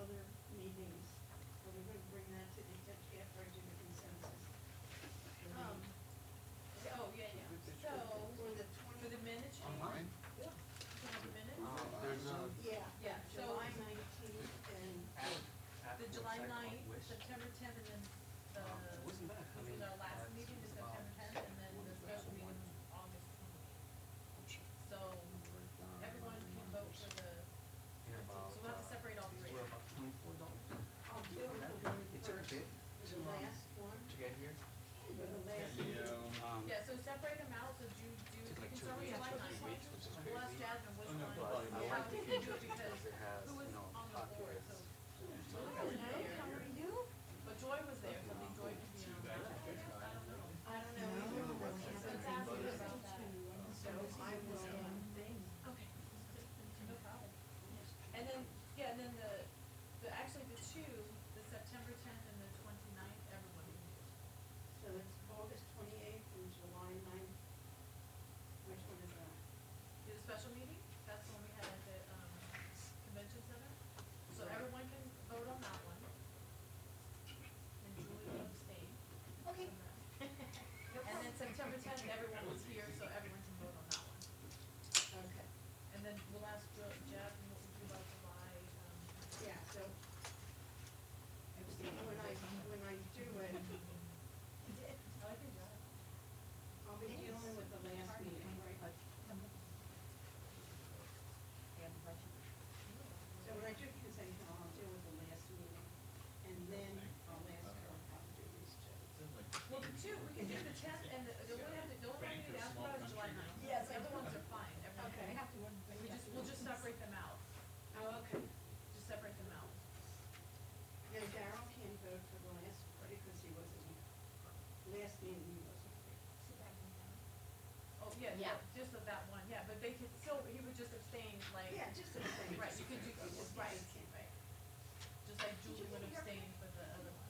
other meetings, are we gonna bring that to the, after I do the consensus? Oh, yeah, yeah. So, For the for the minutes, you want? Online? Yeah. For the minutes? There's a. Yeah, So July 19th and, the July 9th, September 10th, and then the, Wasn't bad. I this mean, is our last meeting, is September 10th, and then the special meeting is August 28th. So, everyone can vote for the, so we'll have to separate all three. We're about $24. I'll do the one It took a first, bit the last one, to get here. or the last one. Yeah, so separate them out, so do, Took you like can 2 start with weeks, July or 9th. 3 weeks, which is We'll ask crazy. Jasmine which one, But I how like we it can do it because because it has, who was you know, on the board, cocktails. so. Joy was there. How are you? But Joy was there, so I think Joy can be on that. I don't know. I don't know either. So let's ask her about that. So I will, Okay. No problem. And then, yeah, and then actually the two, the September 10th and the 29th, everyone can do. so it's August 28th and July 9th. Which one is that? Do the special meeting, that's the one we had at the, convention center. So everyone can vote on that one. And Julie will abstain. Okay. from that. And then September 10th, everyone was here, so everyone can vote on that one. Okay, And then we'll ask Jasmine what we do about July, yeah, so when I do it, I like your job. I'll be dealing with the last meeting, right? So when I do consent, I'll deal with the last meeting, and then I'll ask her how to do these two. Well, the two, we can do the 10th and the only one we need to ask about is July 9th. Yes, The other ones are fine, everyone. Okay. We'll just separate them out, Oh, okay. just separate them out. Yeah, Darryl can't vote for the last party because he wasn't here. Last meeting, he wasn't here. Oh, yeah, Yeah. just of that one, yeah, but they could still, he would just abstain, like. Yeah, just the same. Right, you could do, right, right. Just like Julie would abstain for the other one.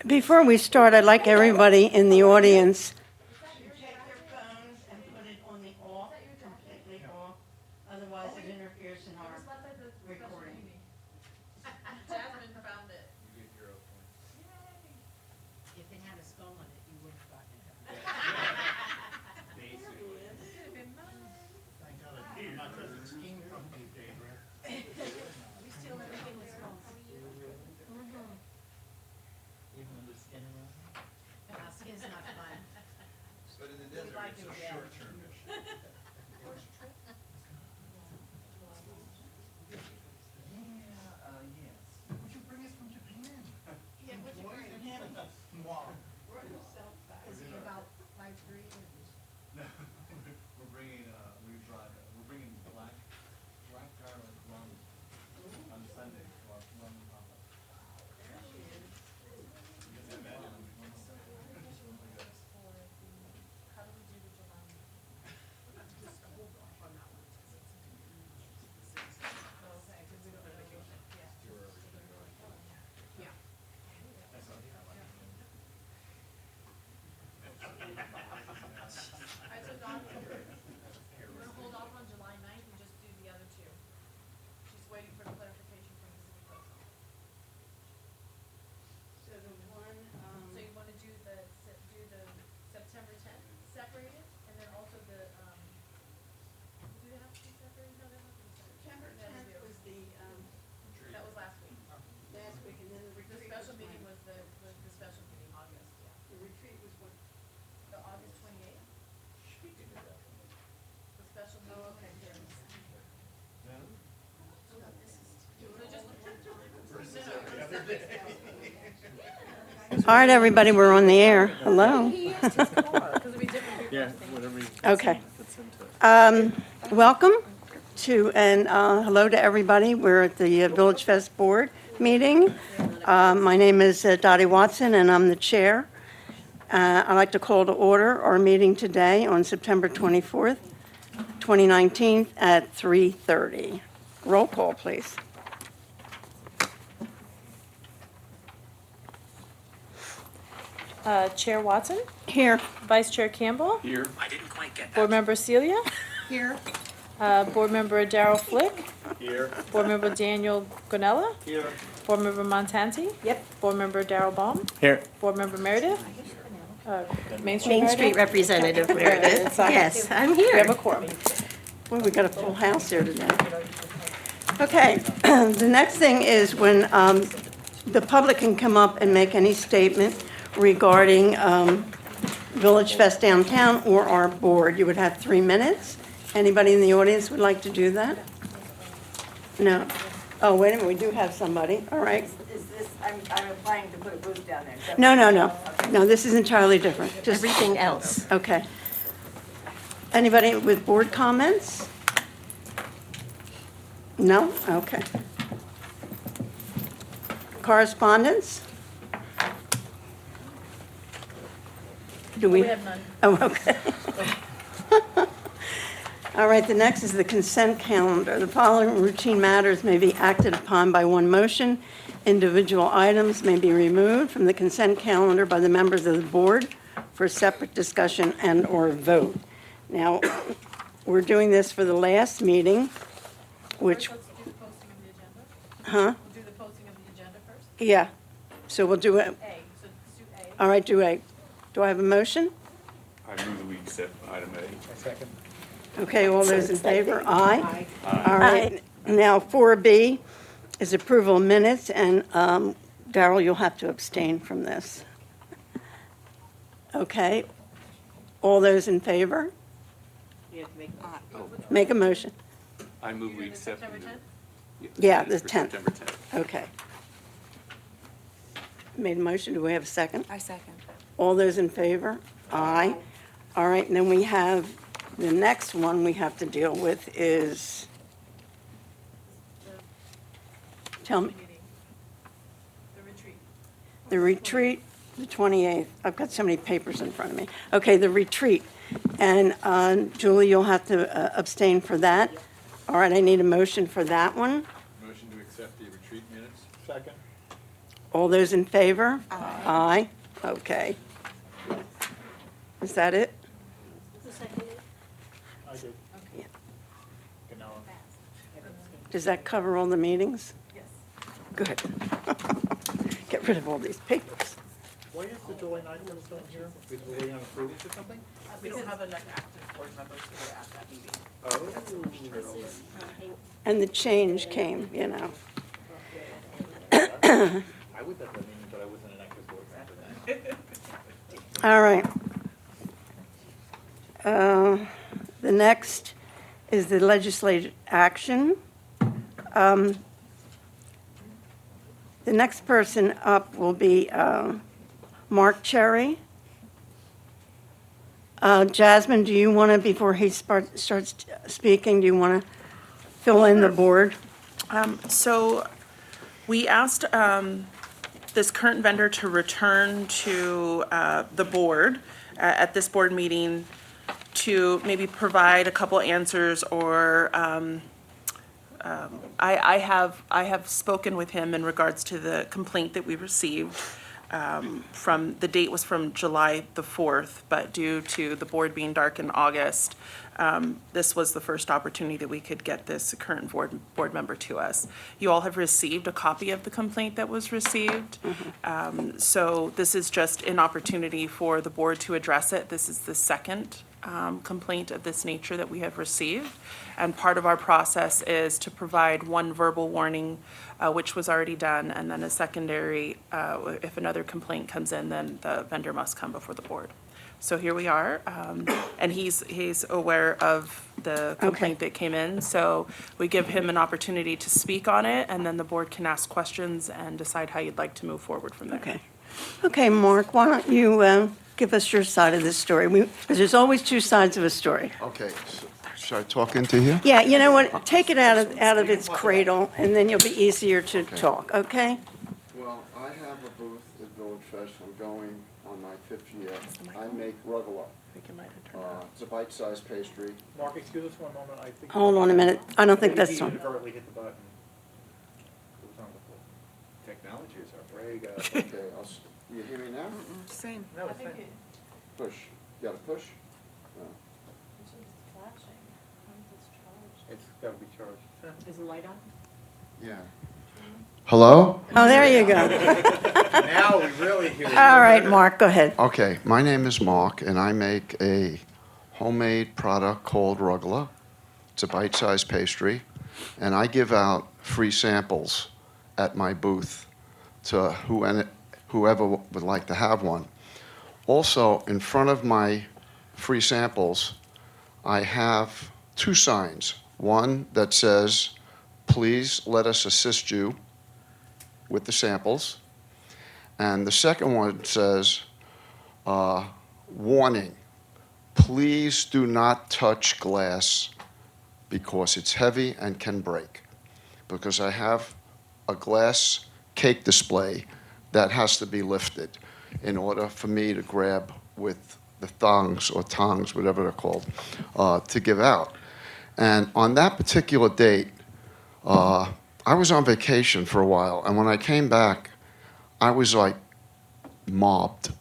Before we start, I'd like everybody in the audience, Check your phones and put it on the off, completely off, otherwise it interferes in our Just let the special recording. meeting. Jasmine found it. You get 0 points. If it had a skull on it, you would have gotten it. Basically. Thank God I did. Not because it's came from me, Dana. We still everything was skull. Even with skin around. Skin's not fun. But in the We desert, like it's it a red. short-term mission. Yes. Would you bring us from Japan? Yeah, what'd you bring? Wow. Brought yourself back. Is he about 5'3"? No, we're bringing, we're bringing black garlic rum on Sunday to our rum and papa. There she is. How do we do the July meeting? Just hold off on that one. Okay, because we don't know, yeah. Yeah. Alright, so Dawn, we're gonna hold off on July 9th and just do the other two. She's waiting for clarification from the city clerk. So the one, So you wanna do the September 10th separated, and then also do they have to be separated? No, they don't have to be separated. September Yeah, they 10th do. was the, That was last week. last week, and then the The retreat special was meeting when? was the special meeting, August, yeah. The retreat was when? The August 28th, the special meeting. Oh, okay. all right, everybody, we're on the air. Hello? Yeah, whatever you. Okay. Welcome to, and hello to everybody. We're at the VillageFest Board meeting. My name is Dottie Watson, and I'm the chair. I'd like to call to order our meeting today on September 24th, 2019 at 3:30. Roll call, please. Chair Watson, Here. Vice Chair Campbell, Here. Board Member Celia, Here. Board Member Darrell Flick, Here. Board Member Daniel Gonella, Here. Board Member Montanti. Yep. Board Member Darrell Baum, Here. Board Member Meredith. Main Street Main Meredith. Street Representative Meredith. Exactly. Yes, I'm We have a here. quorum. Well, we got a full house here today. Okay, the next thing is when the public can come up and make any statement regarding Village Fest downtown or our board. You would have 3 minutes. Anybody in the audience would like to do that? No? Oh, wait a minute, we do have somebody. All right. Is this, I'm applying to put a booth down there. So- No, no, no. No, this is entirely different. Just, Everything else. okay. Anybody with board comments? No? Okay. Correspondence? Do we? We have none. Oh, okay. All right, the next is the consent calendar. The following routine matters may be acted upon by one motion. Individual items may be removed from the consent calendar by the members of the board for separate discussion and/or vote. Now, we're doing this for the last meeting, which, Let's do the posting of the agenda. huh? We'll do the posting of the agenda first. Yeah. So we'll do it. A, so let's do A. All right, do I have a motion? I move that we accept item A. Second. Okay, all those in favor? Aye. All right, now 4B is approval of minutes, and Darrell, you'll have to abstain from this. Okay, all those in favor? You have to make a motion. Make a motion. I move we Doing the accept. September 10th? Yeah, minutes the for 10th. September 10th. Okay. Made a motion, do we have a second? I second. All those in favor? Aye. All right, and then we have, the next one we have to deal with is, tell me. Meeting. The retreat. The retreat, the 28th. I've got so many papers in front of me. Okay, the retreat. And Julie, you'll have to abstain for that. All right, I need a motion for that one. Motion to accept the retreat minutes? Second. All those in favor? Aye. Okay. Is that it? I did. Yeah. Ganella. Does that cover all the meetings? Yes. Good. Get rid of all these papers. Why is the July 9th one still in here? Is we waiting on approval or something? We don't have enough active board members who were at that meeting. And the change came, you know. I was at that meeting, but I wasn't an active board member then. All right. The next is the legislative action. The next person up will be Mark Cherry. Jasmine, do you want to, before he starts speaking, do you want to fill in the board? So we asked this current vendor to return to the board at this board meeting to maybe provide a couple answers, or I have spoken with him in regards to the complaint that we received. From, the date was from July the 4th, but due to the board being dark in August, this was the first opportunity that we could get this current board member to us. You all have received a copy of the complaint that was received. So this is just an opportunity for the board to address it. This is the second complaint of this nature that we have received. And part of our process is to provide one verbal warning, which was already done, and then a secondary, if another complaint comes in, then the vendor must come before the board. So here we are, and he's aware of the complaint that came in, so we give him an opportunity to speak on it, and then the board can ask questions and decide how you'd like to move forward from there. Okay. Okay, Mark, why don't you give us your side of the story? Because there's always two sides of a story. Okay, so should I talk into here? Yeah, you know what? Take it out of its cradle, and then you'll be easier to talk, okay? Well, I have a booth at Village Fest. I'm going on my 5th year. I make rugala. It's a bite-sized pastry. Mark, excuse us one moment, I think. Hold on a minute. I don't think that's Maybe on. he inadvertently hit the button. It was on before. Technology is our There you go. Okay, you hear me now? Same. No, I it's think fine. it, Push. You gotta push? No. it's flashing. It's charging. It's gotta be charged. Is the light on? Yeah. Hello? Oh, there you go. Now we really hear you. All right, Mark, go ahead. Okay, my name is Mark, and I make a homemade product called Rugelach. It's a bite-sized pastry, and I give out free samples at my booth to whoever would like to have one. Also, in front of my free samples, I have two signs. One that says, "Please let us assist you with the samples." And the second one says, "Warning, please do not touch glass because it's heavy and can break." Because I have a glass cake display that has to be lifted in order for me to grab with the thongs or tongs, whatever they're called, to give out. And on that particular date, I was on vacation for a while, and when I came back, I was like mobbed.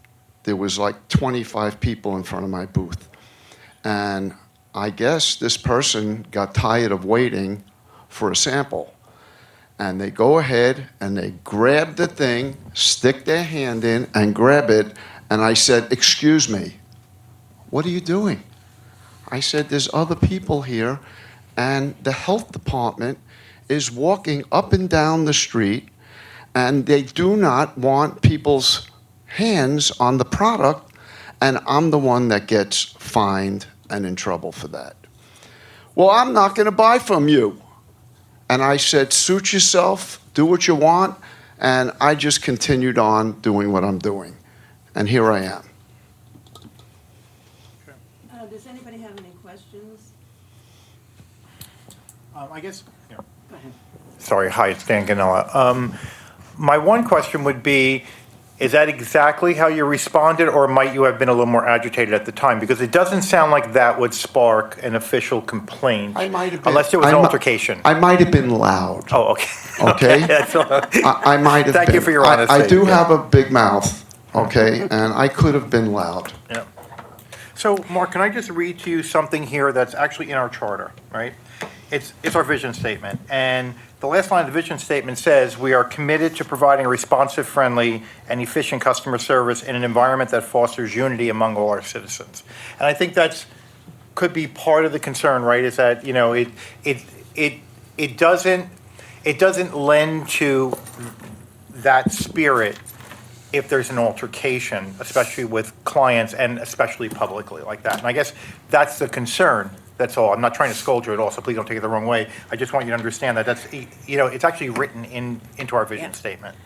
There was like 25 people in front of my booth. And I guess this person got tired of waiting for a sample. And they go ahead and they grab the thing, stick their hand in and grab it. And I said, "Excuse me, what are you doing?" I said, "There's other people here, and the health department is walking up and down the street, and they do not want people's hands on the product, and I'm the one that gets fined and in trouble for that." "Well, I'm not going to buy from you." And I said, "Suit yourself, do what you want," and I just continued on doing what I'm doing. And here I am. Does anybody have any questions? I guess, yeah. Go ahead. Sorry, hi, it's Dan Ganella. My one question would be, is that exactly how you responded, or might you have been a little more agitated at the time? Because it doesn't sound like that would spark an official complaint. I might have been. Unless there was an altercation. I might have been loud. Oh, okay. Okay? That's all. I might have been. Thank you for your honesty. I do Yeah. have a big mouth, okay? And I could have been loud. Yeah. So, Mark, can I just read to you something here that's actually in our charter, right? It's our vision statement, and the last line of the vision statement says, "We are committed to providing a responsive, friendly, and efficient customer service in an environment that fosters unity among all our citizens." And I think that's could be part of the concern, right? Is that, you know, it doesn't lend to that spirit if there's an altercation, especially with clients and especially publicly like that. And I guess that's the concern. That's all. I'm not trying to scold you at all, so please don't take it the wrong way. I just want you to understand that that's, you know, it's actually written into our vision statement.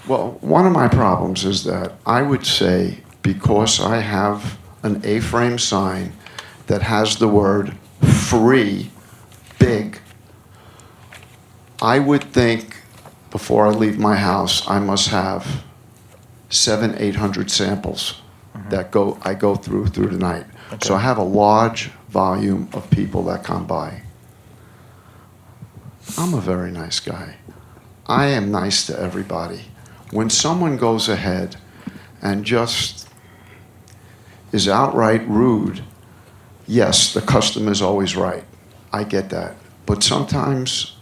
Well, one of my problems is that I would say, because I have an A-frame sign that has the word "free" big, I would think before I leave my house, I must have 700-800 samples that I go through the night. Okay. So I have a large volume of people that come by. I'm a very nice guy. I am nice to everybody. When someone goes ahead and just is outright rude, yes, the customer's always right. I get that. But sometimes,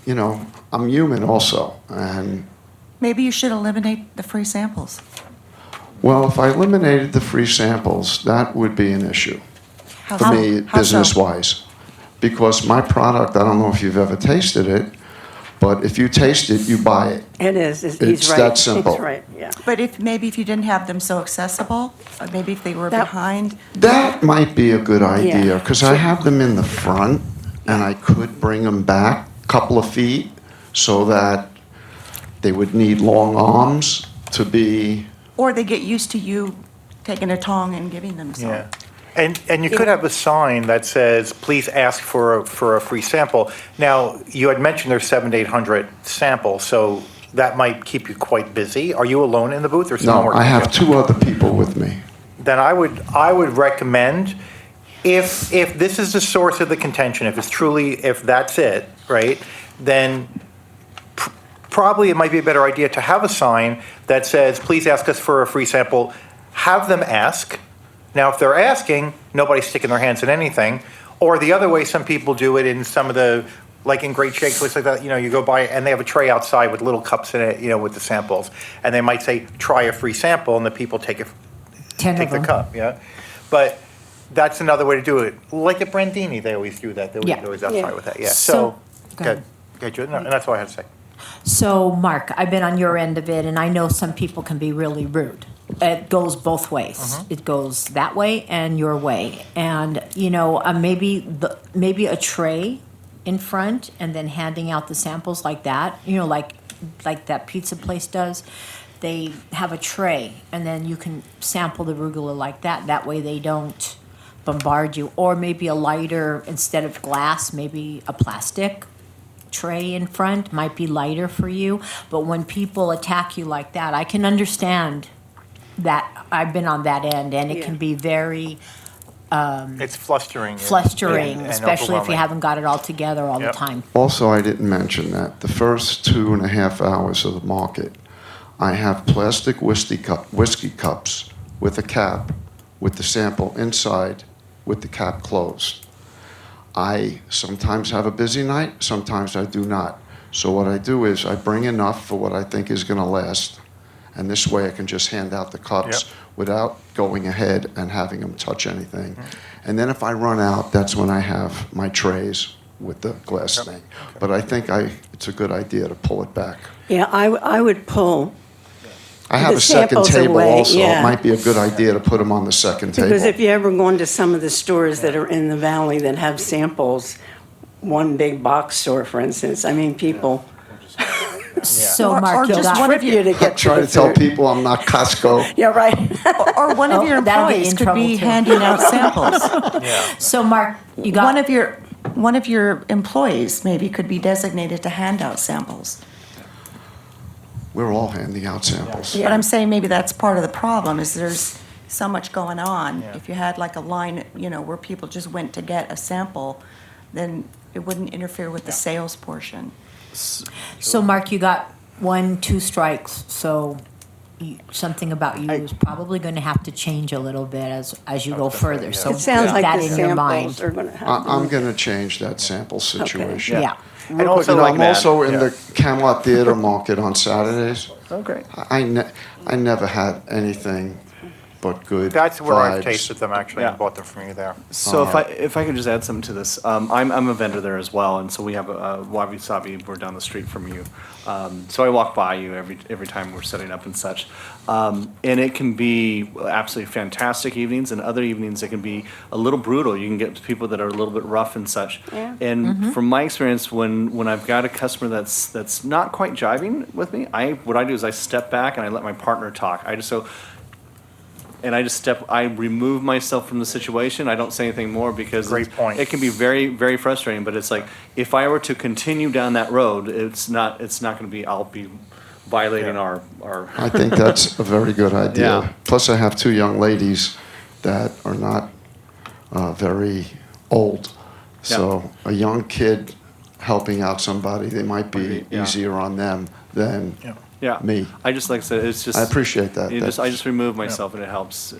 you know, I'm human also. And Maybe you should eliminate the free samples. well, if I eliminated the free samples, that would be an issue for me, How so? business-wise. Because my product, I don't know if you've ever tasted it, but if you taste it, you buy it. It is, It's he's right. that simple. He's right, yeah. But maybe if you didn't have them so accessible, or maybe if they were That- behind. That might be a good idea, Yeah. because I have them in the front, and I could bring them back a couple of feet so that they would need long arms to be. Or they get used to you taking a tong and giving them some. Yeah. And you could have a sign that says, "Please ask for a free sample." Now, you had mentioned there's 700 to 800 samples, so that might keep you quite busy. Are you alone in the booth or someone No, working I with have you? 2 other people with me. Then I would recommend, if this is the source of the contention, if that's it, right, then probably it might be a better idea to have a sign that says, "Please ask us for a free sample." Have them ask. Now, if they're asking, nobody's sticking their hands in anything. Or the other way, some people do it in some of the, like in Great Shakes, places like that, you go by and they have a tray outside with little cups in it, with the samples. And they might say, try a free sample, and the people take the cup, yeah? But that's another way to do it. Like at Brandini, they always do that. They always outside with that, yeah. So, good. No, and that's all I had to say. So, Mark, I've been on your end of it, and I know some people can be really rude. It goes both ways. It goes that way and your way. And, maybe a tray in front and then handing out the samples like that, like that pizza place does. They have a tray, and then you can sample the arugula like that. That way they don't bombard you. Or maybe a lighter, instead of glass, maybe a plastic tray in front might be lighter for you. But when people attack you like that, I can understand that. I've been on that end, and it can be very It's flustering. flustering, and especially if you overwhelming. haven't got it all together all the Yep. time. Also, I didn't mention that the first 2.5 hours of the market, I have plastic whiskey cups with a cap, with the sample inside, with the cap closed. I sometimes have a busy night, sometimes I do not. So what I do is I bring enough for what I think is going to last, and this way I can just hand out the cups without going ahead and having them touch anything. And then if I run out, that's when I have my trays with the glass thing. But I think it's a good idea to pull it back. Yeah, I would pull. I have The a second samples table away, also. yeah. It might be a good idea to put them on the second table. Because if you ever go into some of the stores that are in the valley that have samples, one big box store, for instance, I mean, people So, Or Mark, you just got, one of trip you to I'm get to trying the to tell food. people I'm not Costco. Yeah, right. Or one of Oh, your that'll get you employees in could trouble be too. handing out samples. so Mark, you got One of your employees maybe could be designated to hand out samples. We're all handing out samples. But I'm saying maybe that's part of the problem, is there's so much going on. Yeah. If you had like a line, where people just went to get a sample, then it wouldn't interfere with the sales portion. So, Mark, you got 1-2 strikes. So, something about you is probably going to have to change a little bit as you go further. So, It sounds keep like that the in your mind. samples are going to have I'm going to change that sample situation. Yeah. And also like I'm that. also in Yeah. the Camelot Theater Market on Saturdays. Oh, great. I never had anything but good That's where I've vibes. tasted them, actually, and Yeah. bought them from you there. So if I could just add something to this, I'm a vendor there as well, and so we have a Wabi Sabi. We're down the street from you, so I walk by you every time we're setting up and such, and it can be absolutely fantastic evenings, and other evenings it can be a little brutal. You can get people that are a little bit rough and such. Yeah. And from my experience, when I've got a customer that's not quite jiving with me, what I do is I step back and I let my partner talk. I remove myself from the situation. I don't say anything more because Great point. it can be very, very frustrating. But it's like, if I were to continue down that road, it's not going to be, I'll be violating our. I think that's a very good idea. Yeah. Plus, I have 2 young ladies that are not very old. So a young kid helping out somebody, they might be Yeah. easier on them than Yeah. me. I just, like I said, it's just. I appreciate that. I just remove myself and it helps.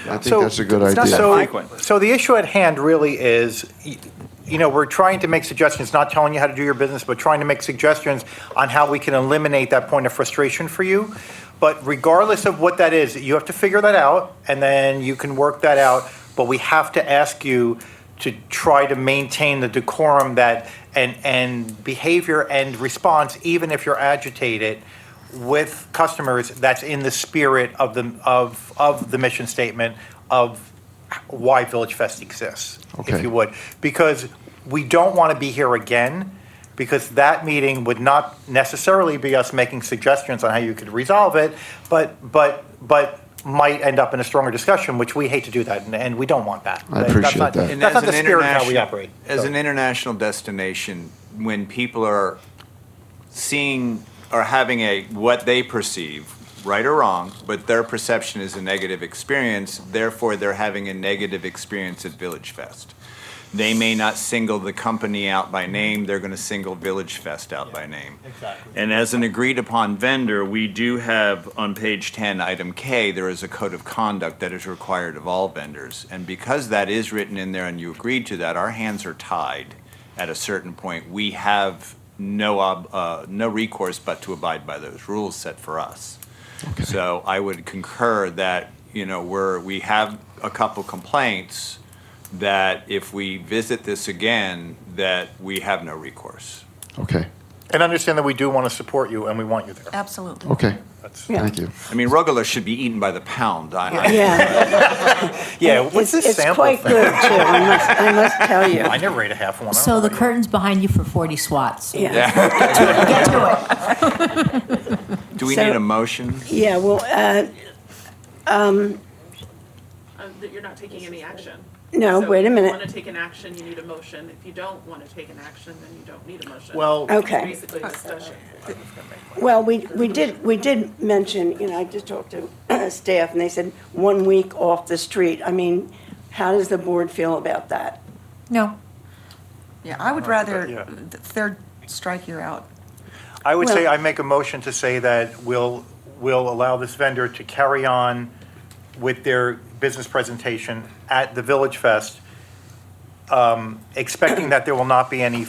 I think that's a good it's not idea. So the issue at hand really is, we're trying to make suggestions, not telling you how to do your business, but trying to make suggestions on how we can eliminate that point of frustration for you. But regardless of what that is, you have to figure that out, and then you can work that out. But we have to ask you to try to maintain the decorum and behavior and response, even if you're agitated, with customers, that's in the spirit of the mission statement of why Village Fest exists, Okay. if you would. Because we don't want to be here again, because that meeting would not necessarily be us making suggestions on how you could resolve it, but might end up in a stronger discussion, which we hate to do that, and we don't want that. I appreciate That's that. not, that's not the spirit of how we operate. As So- an international destination, when people are seeing or having what they perceive, right or wrong, but their perception is a negative experience, therefore they're having a negative experience at VillageFest. they may not single the company out by name, they're gonna single VillageFest out by name. Exactly. And as an agreed upon vendor, we do have on page 10, item K, there is a code of conduct that is required of all vendors. And because that is written in there and you agreed to that, our hands are tied at a certain point. We have no recourse but to abide by those rules set for us. So I would concur that, we have a couple complaints that if we visit this again, that we have no recourse. Okay, And understand that we do want to support you and we want you there. Absolutely. okay, That's- Yeah. thank you. I mean, Rugolo should be eaten by the pound. Yeah. Yeah, what's this It's sample quite thing? good, too, I must tell you. I never ate a half one. I don't So know the about you. curtain's behind you for 40 swats. Yeah. Get to it. Do we So- need a motion? Yeah, well, That you're not taking any action. no, So wait a If you minute. want to take an action, you need a motion. If you don't want to take an action, then you don't need a motion. Well, Okay. It's basically a discussion. Well, we did mention, I just talked to staff, and they said 1 week off the street. I mean, how does the board feel about that? No. Yeah, I would rather, Yeah. the third strike you out. I would say Well- I make a motion to say that we'll allow this vendor to carry on with their business presentation at the Village Fest, expecting that there will not be any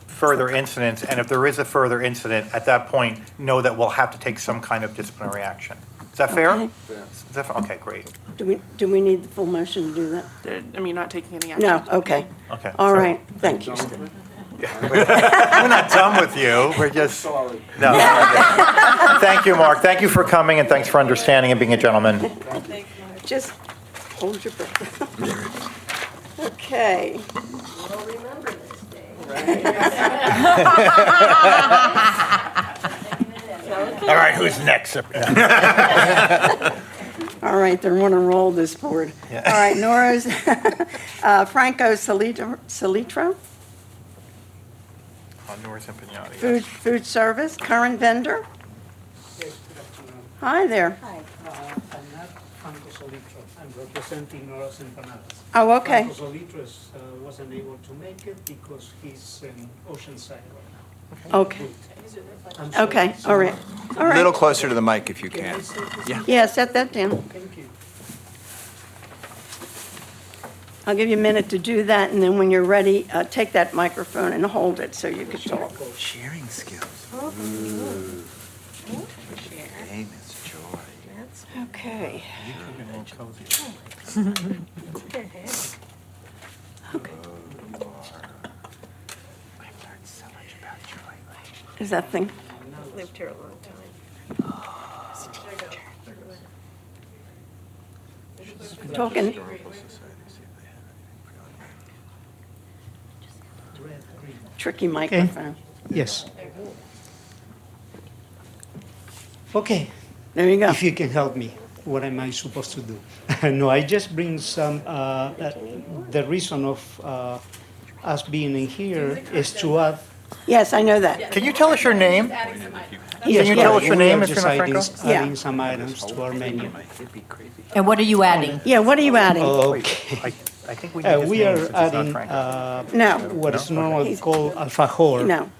further incidents, and if there is a further incident, at that point, know that we'll have to take some kind of disciplinary action. Is that fair? Okay. Is that okay, great. Do we need the full motion to do that? I mean, not taking any action. No, okay. Okay. All so- right, thank you. Steve. We're not done with you, we're just, no. Thank you, Mark, thank you for coming, and thanks for understanding and being a gentleman. Just hold your breath. Okay. All right, who's next? All right, they're on a roll, this board. Yeah. All right, Noras Franco Salitro, Noras and Pignati, yes. food service, current vendor. Hi there. I'm not Franco Solitro. I'm representing Noras Empanadas. Oh, okay. Franco Solitro wasn't able to make it because he's in Oceanside right now. Okay, I'm sorry. okay, all right. All A little right. closer to the mic if you Can I can. say this? Yeah. Yeah, set that down. Thank you. I'll give you a minute to do that, and then when you're ready, take that microphone and hold it so you can talk. Sharing skills. Famous joy. Okay. I've learned so much about you lately. Is that thing? Lived here a long time. Talking. Tricky microphone. Yes. Okay, There you go. if you can help me, what am I supposed to do? No, I just bring some, the reason of us being in here is to add. Yes, I know that. Can you tell us your name? Yes, you yeah. tell us your We name, are Mr. just Franco? adding some items to our menu. And what are you adding? Yeah, what are you adding? Okay. I think we need his We name are since it's not adding Franco. No, what is normally called alfajor. no.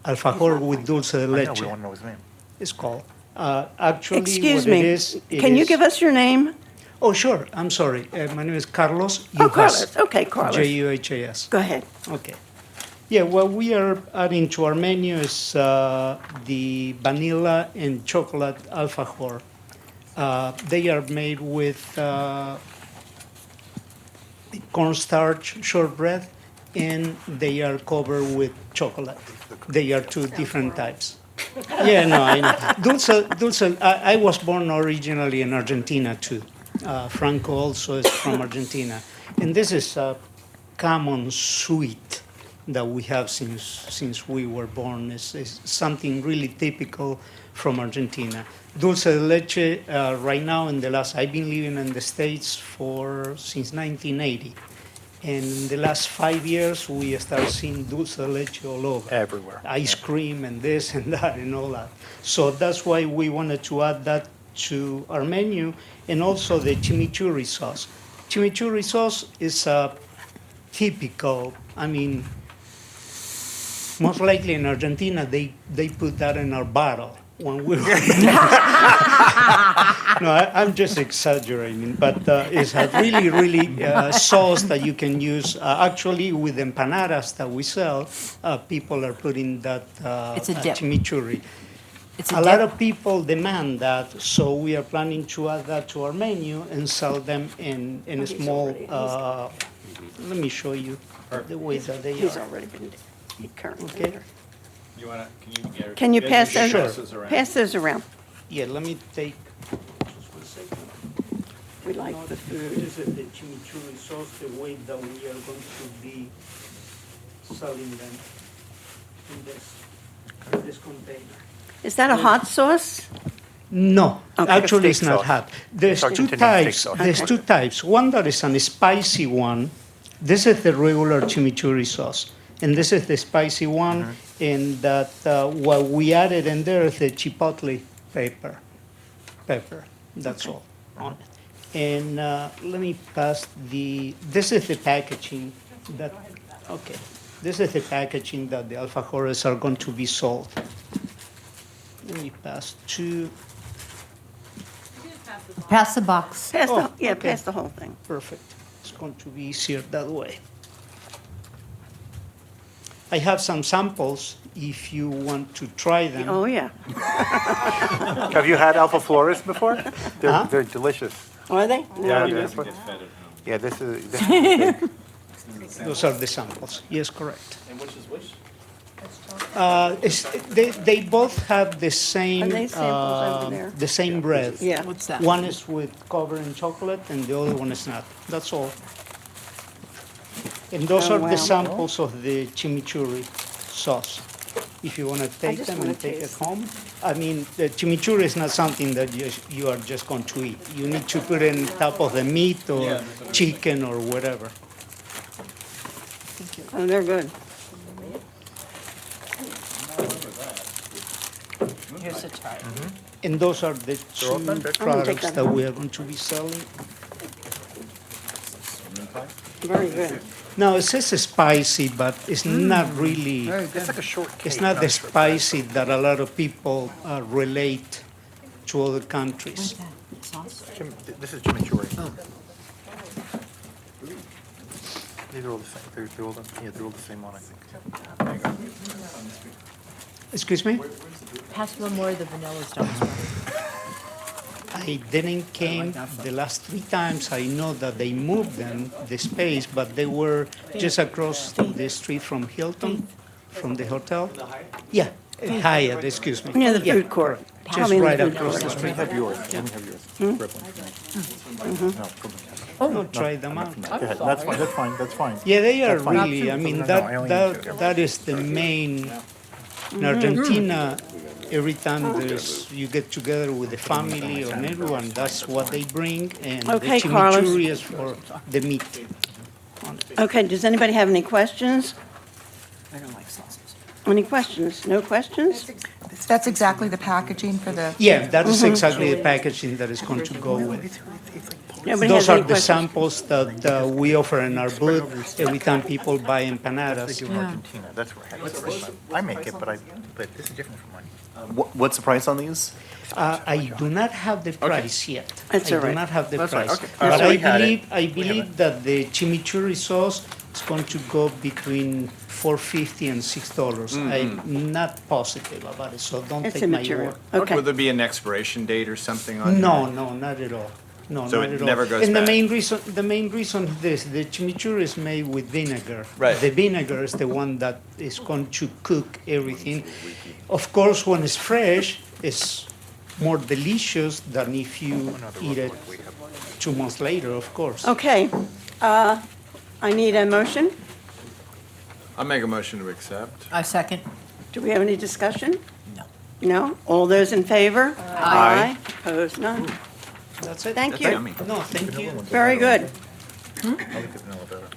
Alfajor with dulce de I know, leche. we want to know his name. It's called. Actually, Excuse what it me. is, Can you give us your name? Oh, sure. I'm sorry. My name is Carlos. Oh, Carlos. Okay, Carlos. Juhas. Go ahead. Okay. Yeah, what we are adding to our menu is the vanilla and chocolate alfajor. They are made with cornstarch shortbread, and they are covered with chocolate. They are two different types. Yeah, no, I know. Dulce, I was born originally in Argentina too. Franco also is from Argentina. And this is a common sweet that we have since we were born. It's something really typical from Argentina. Dulce de leche, right now I've been living in the States since 1980. And in the last 5 years, we start seeing dulce de leche all over. Everywhere. Ice cream and this and that and all that. So that's why we wanted to add that to our menu, and also the chimichurri sauce. Chimichurri sauce is typical. I mean, most likely in Argentina, they put that in our bottle when we were. No, I'm just exaggerating, but it's a really sauce that you can use. Actually, with empanadas that we sell, people are putting that It's a dip. chimichurri. It's A a lot dip. of people demand that, so we are planning to add that to our menu and sell them in a small, let me show you the way that they He's are. already been, currently. Okay. You wanna, Can you pass Sure. those, pass those around? Yeah, let me take, just 1 second. We like the food. This is the chimichurri sauce, the way that we are going to be selling them in this container. Is that a hot sauce? No, Okay. actually it's Steak not sauce. hot. There's two Argentinian steak types, sauce. there's two types. One that is a spicy one. This is the regular chimichurri sauce. And this is the spicy one, and that what we added in there is the chipotle pepper, that's all. On it. And let me pass this is the packaging that, okay. This is the packaging that the alfajores are going to be sold. Let me pass to, Pass the box. Pass the, Oh, yeah, okay. pass the whole thing. perfect. It's going to be easier that way. I have some samples if you want to try them. Oh, yeah. Have you had alpha flores before? Huh? They're delicious. Are they? Yeah, you this guys one- get fed at home. yeah, this is, Those are the samples. Yes, correct. And which is which? They both have the same, Are they samples over there? the same bread. Yeah. What's that? One is with covered in chocolate and the other one is not. That's all. And those Oh, are wow. the samples of the chimichurri sauce. If you want to take just them wanna and take it taste. home. I mean, the chimichurri is not something that you are just going to eat. You need to put it on top of the meat or chicken or whatever. Oh, they're good. Here's a try. And those are the two open? products that that home. we are going to be selling. Very good. No, it says spicy, but it's not really, it's like a shortcake. it's not the spicy that a lot of people relate to other countries. This is chimichurri. These are all the same, they're all, they're all the same one, I think. Excuse me? Pass one more of the vanilla stones. I didn't came the last 3 times. I know that they moved them, the space, but they were just across the street from Hilton, from the hotel. Yeah, Hyatt, excuse me. Near the Yeah, food court. Just Probably in the right food across court. the street. Let me have yours, let me have yours. Oh, try them out. Go ahead, that's fine, that's fine, that's fine. Yeah, they are That's fine. really, I mean, No, no, I only need two. that is the main, in Argentina, every time you get together with the family or everyone, that's what they bring, and the Okay, Carlos. chimichurri is for the meat. Okay, does anybody have any questions? I don't like sauces. Any questions? No questions? That's exactly the packaging for the, Yeah, that is exactly the packaging that is going to go with. Nobody Those has are any the questions? samples that we offer in our booth every time people buy They empanadas. do in Argentina, that's where I had it the first time. I make it, but this is different from mine. What's the price on these? I do not have the price yet. That's I all right. do not have the That's fine, price. okay. But So we had it. I believe that the chimichurri sauce is going to go between $4.50 and $6. I'm not positive about it, so don't It's take my immaterial. word. Okay. Would there be an expiration date or something on No, here? no, not at all. No, So not it at all. never goes And bad? the main reason is this: the chimichurri is made with vinegar. Right. The vinegar is the one that is going to cook everything. Of course, when it's fresh, it's more delicious than if you eat it 2 months later, of course. Okay, I need a motion. I'll make a motion to accept. I second. Do we have any discussion? No. No? All those in favor? Aye. Opposed? None? That's it. Thank That's you. yummy. No, thank you. Very good. I like the vanilla better.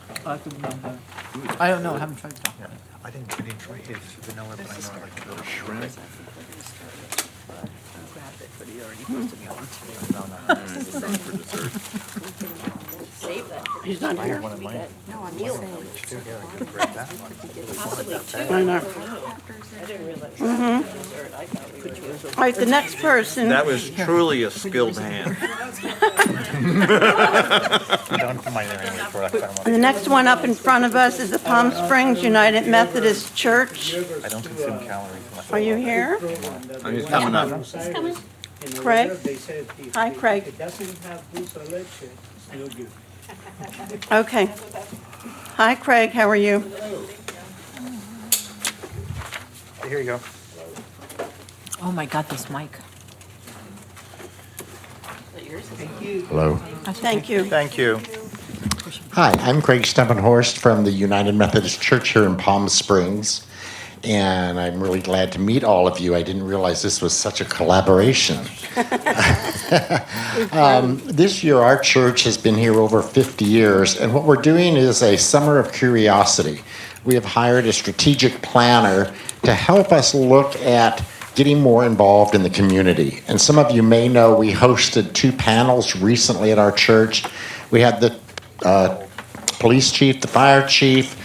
I don't know, I haven't tried that. Yeah, I didn't try his vanilla, but I know I like the shrimp. grabbed it, but he already supposed to be on. Save that. He's not here. No, I'm just saying. Possibly two. I know. I didn't realize. All right, the next person. That was truly a skilled hand. The next one up in front of us is the Palm Springs United Methodist Church. I don't consume calories. Are you here? He's coming up. Craig? Hi, Craig. It doesn't have dulce de leche, it's no good. Okay. Hi, Craig, how are you? Here you go. Oh my God, this mic. Hello. Thank you. Thank you. Hi, I'm Craig Steppenhorst from the United Methodist Church here in Palm Springs, and I'm really glad to meet all of you. I didn't realize this was such a collaboration. This year, our church has been here over 50 years, and what we're doing is a Summer of Curiosity. We have hired a strategic planner to help us look at getting more involved in the community. And some of you may know we hosted 2 panels recently at our church. We had the police chief, the fire chief,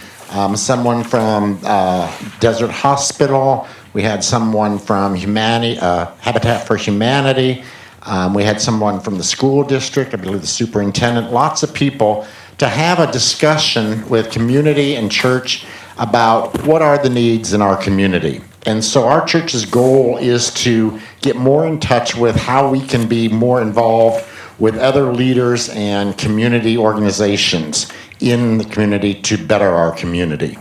someone from Desert Hospital. We had someone from Habitat for Humanity. We had someone from the school district, I believe the superintendent, lots of people to have a discussion with community and church about what are the needs in our community. And so our church's goal is to get more in touch with how we can be more involved with other leaders and community organizations in the community to better our community.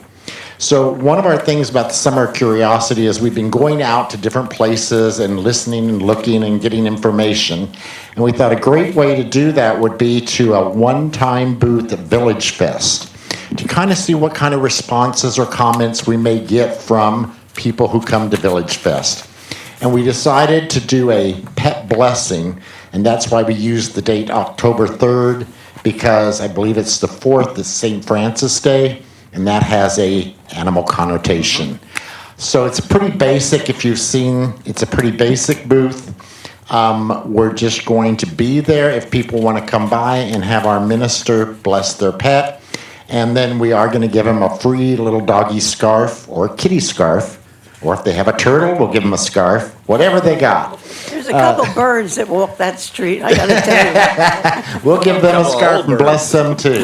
So one of our things about the Summer of Curiosity is we've been going out to different places and listening and looking and getting information. And we thought a great way to do that would be to a one-time booth at VillageFest to kind of see what kind of responses or comments we may get from people who come to VillageFest. And we decided to do a pet blessing, and that's why we used the date October 3rd, because I believe it's the 4th is St. Francis Day, and that has a animal connotation. So it's pretty basic. If you've seen, it's a pretty basic booth. We're just going to be there if people want to come by and have our minister bless their pet. And then we are going to give them a free little doggy scarf or kitty scarf. Or if they have a turtle, we'll give them a scarf, whatever they got. There's a couple birds that walk that street, I gotta tell you. We'll give them a scarf and bless them too.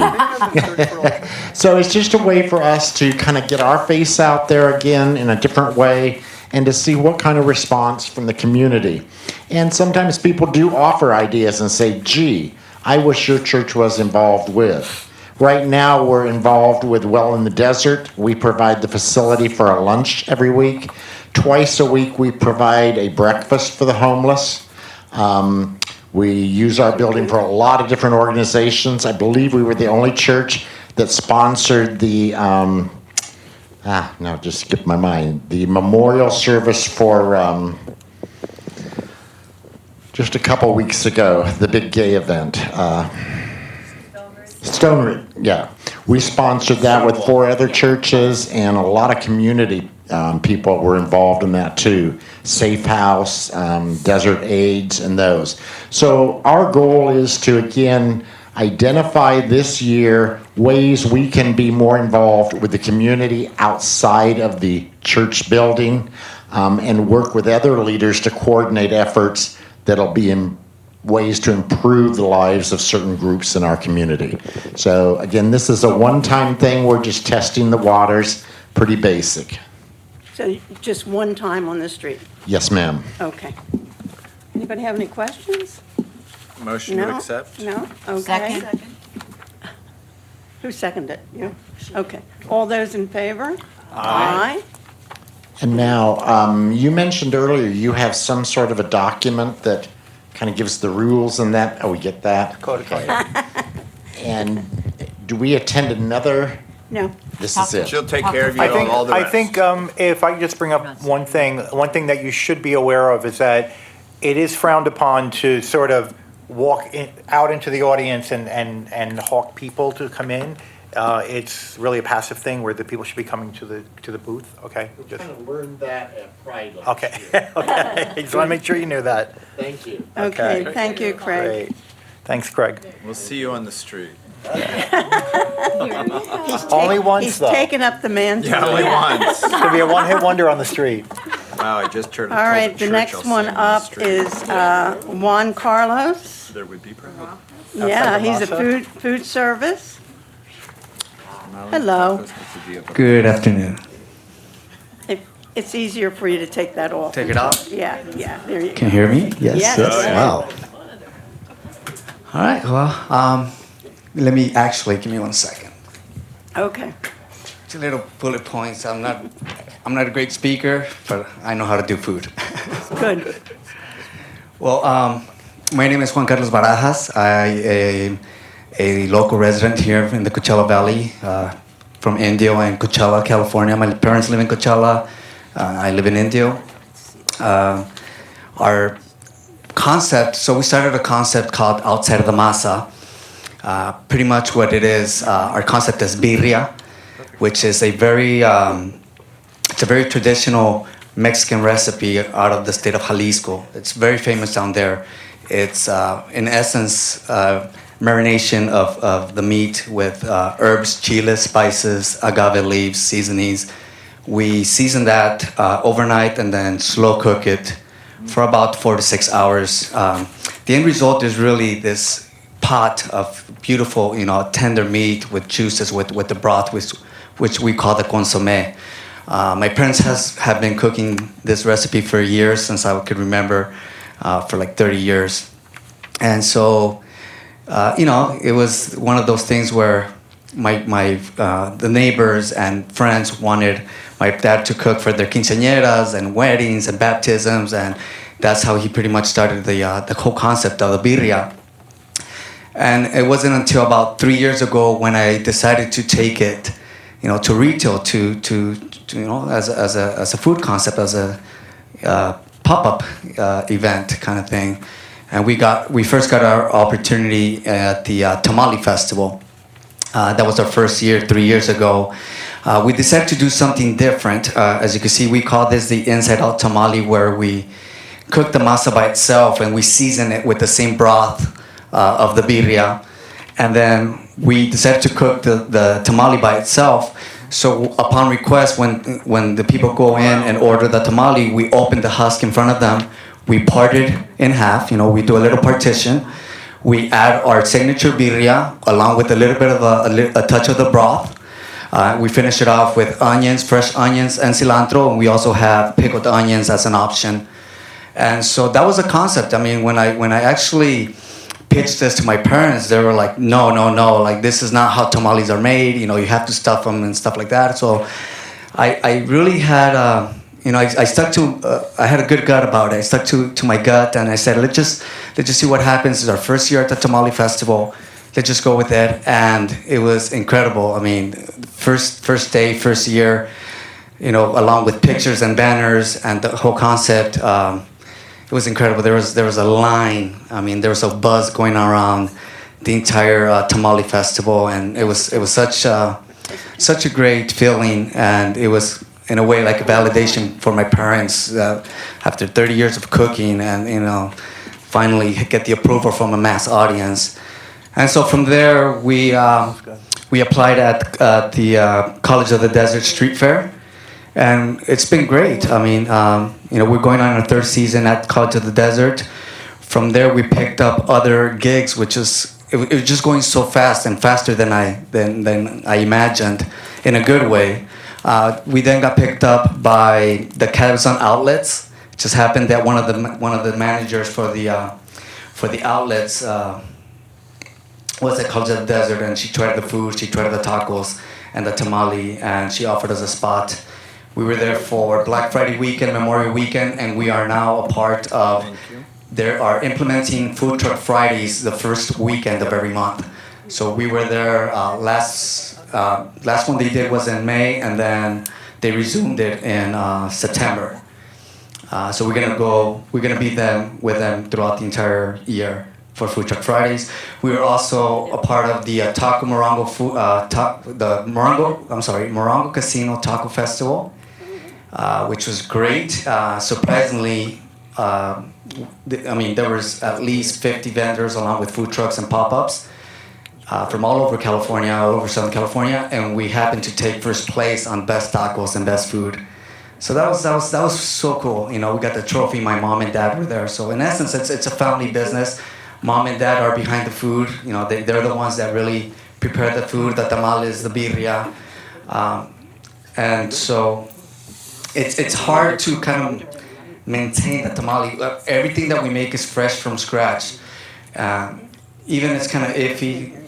So it's just a way for us to kind of get our face out there again in a different way and to see what kind of response from the community. And sometimes people do offer ideas and say, gee, I wish your church was involved with. Right now, we're involved with Well in the Desert. We provide the facility for a lunch every week. Twice a week, we provide a breakfast for the homeless. We use our building for a lot of different organizations. I believe we were the only church that sponsored the, just skipped my mind, the memorial service for just a couple weeks ago, the big gay event. Stone, yeah. We sponsored that with 4 other churches, and a lot of community people were involved in that too. Safe House, Desert AIDS, and those. So our goal is to, again, identify this year ways we can be more involved with the community outside of the church building, and work with other leaders to coordinate efforts that'll be in ways to improve the lives of certain groups in our community. So again, this is a one-time thing. We're just testing the waters, pretty basic. So just one time on the street? Yes, ma'am. Okay. Anybody have any questions? Motion to No? accept? No? Okay. Second. Who seconded it? You? Okay. All those in favor? Aye. And now, you mentioned earlier you have some sort of a document that kind of gives the rules and that. Oh, we get that? Codified. And do we attend another? No. This is it. She'll take care of you I on all the rest. think if I could just bring up one thing that you should be aware of is that it is frowned upon to sort of walk out into the audience and hawk people to come in. it's really a passive thing where the people should be coming to the booth, okay? Just- Kind of learned that at Pride last Okay, year. okay. Just want to make sure you knew that. Thank you. Okay, thank you, Craig. Great. Thanks, Craig. We'll see you on the street. Only once, He's though. taken up the mantle. Yeah, only once. It's gonna be a one-hit wonder on the street. Wow, I just heard. All right, the next one up is Juan Carlos. There would be proud. Yeah, he's a Masa. food service. Hello. Good afternoon. It's easier for you to take that off. Take it off? Yeah, there you go. Can you hear me? Yes. Yes. Yes. Oh, yeah. Wow. All right. Well, let me actually give me 1 second. Okay. Just little bullet points. I'm not a great speaker, but I know how to do food. Good. Well, my name is Juan Carlos Barajas. I am a local resident here in the Coachella Valley, from Indio and Coachella, California. My parents live in Coachella. I live in Indio. Our concept, so we started a concept called Outside of the Masa. Pretty much what it is, our concept is Birria, which is a very traditional Mexican recipe out of the state of Jalisco. It's very famous down there. It's, in essence, marination of the meat with herbs, chiles, spices, agave leaves, seasonings. We season that overnight and then slow cook it for about 4 to 6 hours. The end result is really this pot of beautiful, tender meat with juices, with the broth, which we call the consommé. My parents have been cooking this recipe for years, since I could remember, for like 30 years. And so, it was one of those things where the neighbors and friends wanted my dad to cook for their quinceañeras and weddings and baptisms, and that's how he pretty much started the whole concept of the birria. And it wasn't until about 3 years ago when I decided to take it, to retail, to as a food concept, as a pop-up event kind of thing. And we first got our opportunity at the Tamale Festival. That was our first year 3 years ago. We decided to do something different. As you can see, we call this the inside out tamale, where we cook the masa by itself and we season it with the same broth of the birria. And then we decided to cook the tamale by itself. So upon request, when the people go in and order the tamale, we open the husk in front of them. We part it in half, we do a little partition. We add our signature birria along with a little bit of a touch of the broth. We finish it off with onions, fresh onions, and cilantro. And we also have pickled onions as an option. And so that was the concept. I mean, when I actually pitched this to my parents, they were like, no, like this is not how tamales are made. You have to stuff them and stuff like that. So I really had, I stuck to, I had a good gut about it. I stuck to my gut, and I said, let's just see what happens. It's our first year at the Tamale Festival. Let's just go with it. And it was incredible. I mean, first day, first year, along with pictures and banners and the whole concept, it was incredible. There was a line. I mean, there was a buzz going around the entire Tamale Festival, and it was such a great feeling, and it was in a way like a validation for my parents after 30 years of cooking, and finally get the approval from a mass audience. And so from there we applied at the College of the Desert Street Fair. And it's been great. I mean, we're going on our third season at College of the Desert. From there, we picked up other gigs, which is it was just going so fast and faster than I imagined, in a good way. We then got picked up by the Cabazon Outlets. It just happened that one of the managers for the outlets was at College of the Desert, and she tried the food, she tried the tacos and the tamale, and she offered us a spot. We were there for Black Friday weekend, Memorial Weekend, and we are now a part of, they are implementing Food Truck Fridays the first weekend of every month. So we were there, last one they did was in May, and then they resumed it in September. So we're gonna be with them throughout the entire year. for Food Truck Fridays. We were also a part of the Taco Morongo Morongo Casino Taco Festival, which was great. Surprisingly, there was at least 50 vendors along with food trucks and pop-ups from all over California, all over Southern California, and we happened to take first place on best tacos and best food. So that was so cool. We got the trophy. My mom and dad were there. So in essence, it's a family business. Mom and dad are behind the food. They're the ones that really prepare the food, the tamales, the birria, and so it's hard to kind of maintain the tamale. Everything that we make is fresh from scratch. Even it's kind of iffy.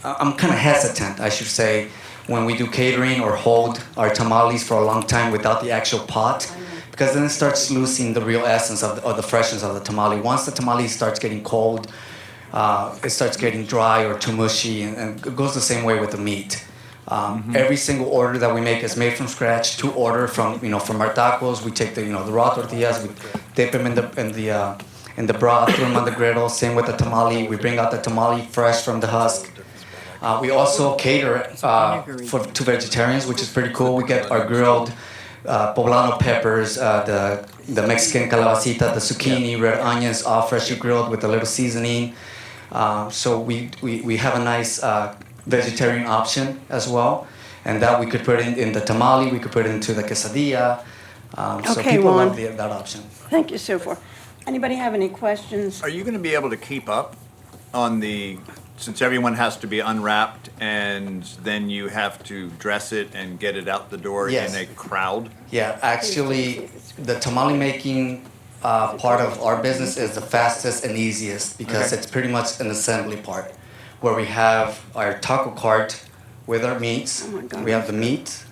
I'm kind of hesitant, I should say, when we do catering or hold our tamales for a long time without the actual pot, because then it starts losing the real essence of the freshness of the tamale. Once the tamale starts getting cold, it starts getting dry or too mushy, and it goes the same way with the meat. Every single order that we make is made from scratch. To order from our tacos, we take the raw tortillas, we dip them in the broth, throw them on the griddle. Same with the tamale, we bring out the tamale fresh from the husk. We also cater to vegetarians, which is pretty cool. We get our grilled poblano peppers, the Mexican calabacita, the zucchini, red onions, all freshly grilled with a little seasoning. So we have a nice vegetarian option as well, and that we could put in the tamale, we could put it into the quesadilla. So people love that option. Thank you so far. Anybody have any questions? Are you going to be able to keep up on since everyone has to be unwrapped and then you have to dress it and get it out the door Yes. in a crowd? Yeah, actually, the tamale making part of our business is the fastest and easiest because it's pretty much an assembly part where we have our taco cart with our meats. We have the meat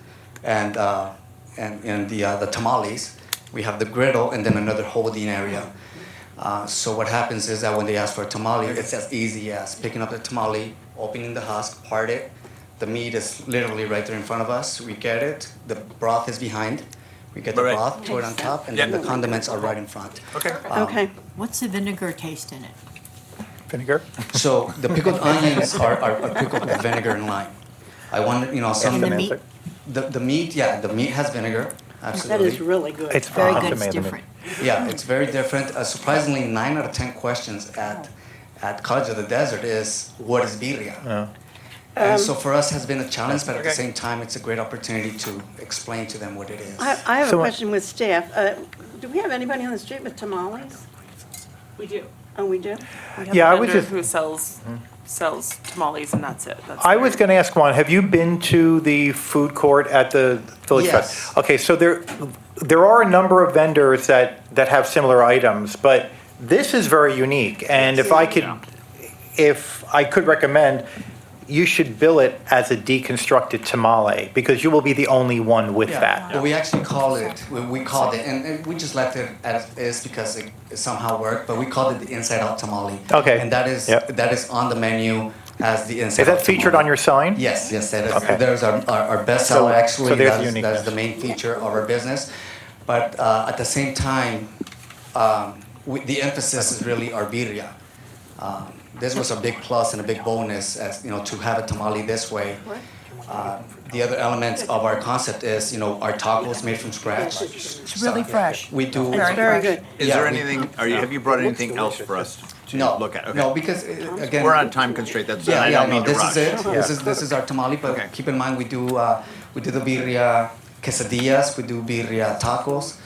and the tamales. We have the griddle and then another holding area. So what happens is that when they ask for a tamale, it's as easy as picking up the tamale, opening the husk, part it. The meat is literally right there in front of us. We get it. The broth is behind. We get the broth, pour it on top, and then the condiments are right in front. Okay. Okay. What's the vinegar taste in it? Vinegar? So the pickled onions are pickled with vinegar and lime. I wanted, some And the meat? The meat, yeah, the meat has vinegar. That Absolutely. is really good. It's Very awesome, good, it's Anthony. different. Yeah, it's very different. Surprisingly, 9 out of 10 questions at College of the Desert is, what is birria? And so for us has been a challenge, but at the same time, it's a great opportunity to explain to them what it is. I have a question with staff. Do we have anybody on the street with tamales? We do. Oh, we do? We have Yeah, a I was vendor just- who sells tamales, and that's it. I was going to ask Juan, have you been to the food court at the Village Yes. Fest? Okay, so there are a number of vendors that have similar items, but this is very unique. And if I could recommend, you should bill it as a deconstructed tamale because you will be the only one with that. Well, we actually called it, and we just left it as is because it somehow worked, but we called it the Inside Out Tamale. Okay. And that is on the menu as the Inside Out Is that featured on your sign? Yes, that is. Okay. There's our best seller, actually. So there's That is uniqueness. the main feature of our business. But at the same time, the emphasis is really our birria. This was a big plus and a big bonus, to have a tamale this way. The other element of our concept is, our tacos made from scratch. It's really fresh. We do. It's very good. Is there anything, have you brought anything else for us to look at? Okay. No, because again, We're on time constraint, I Yeah, don't mean no, to rush. this is it. This is our tamale, but keep in mind we do the birria quesadillas, we do birria tacos.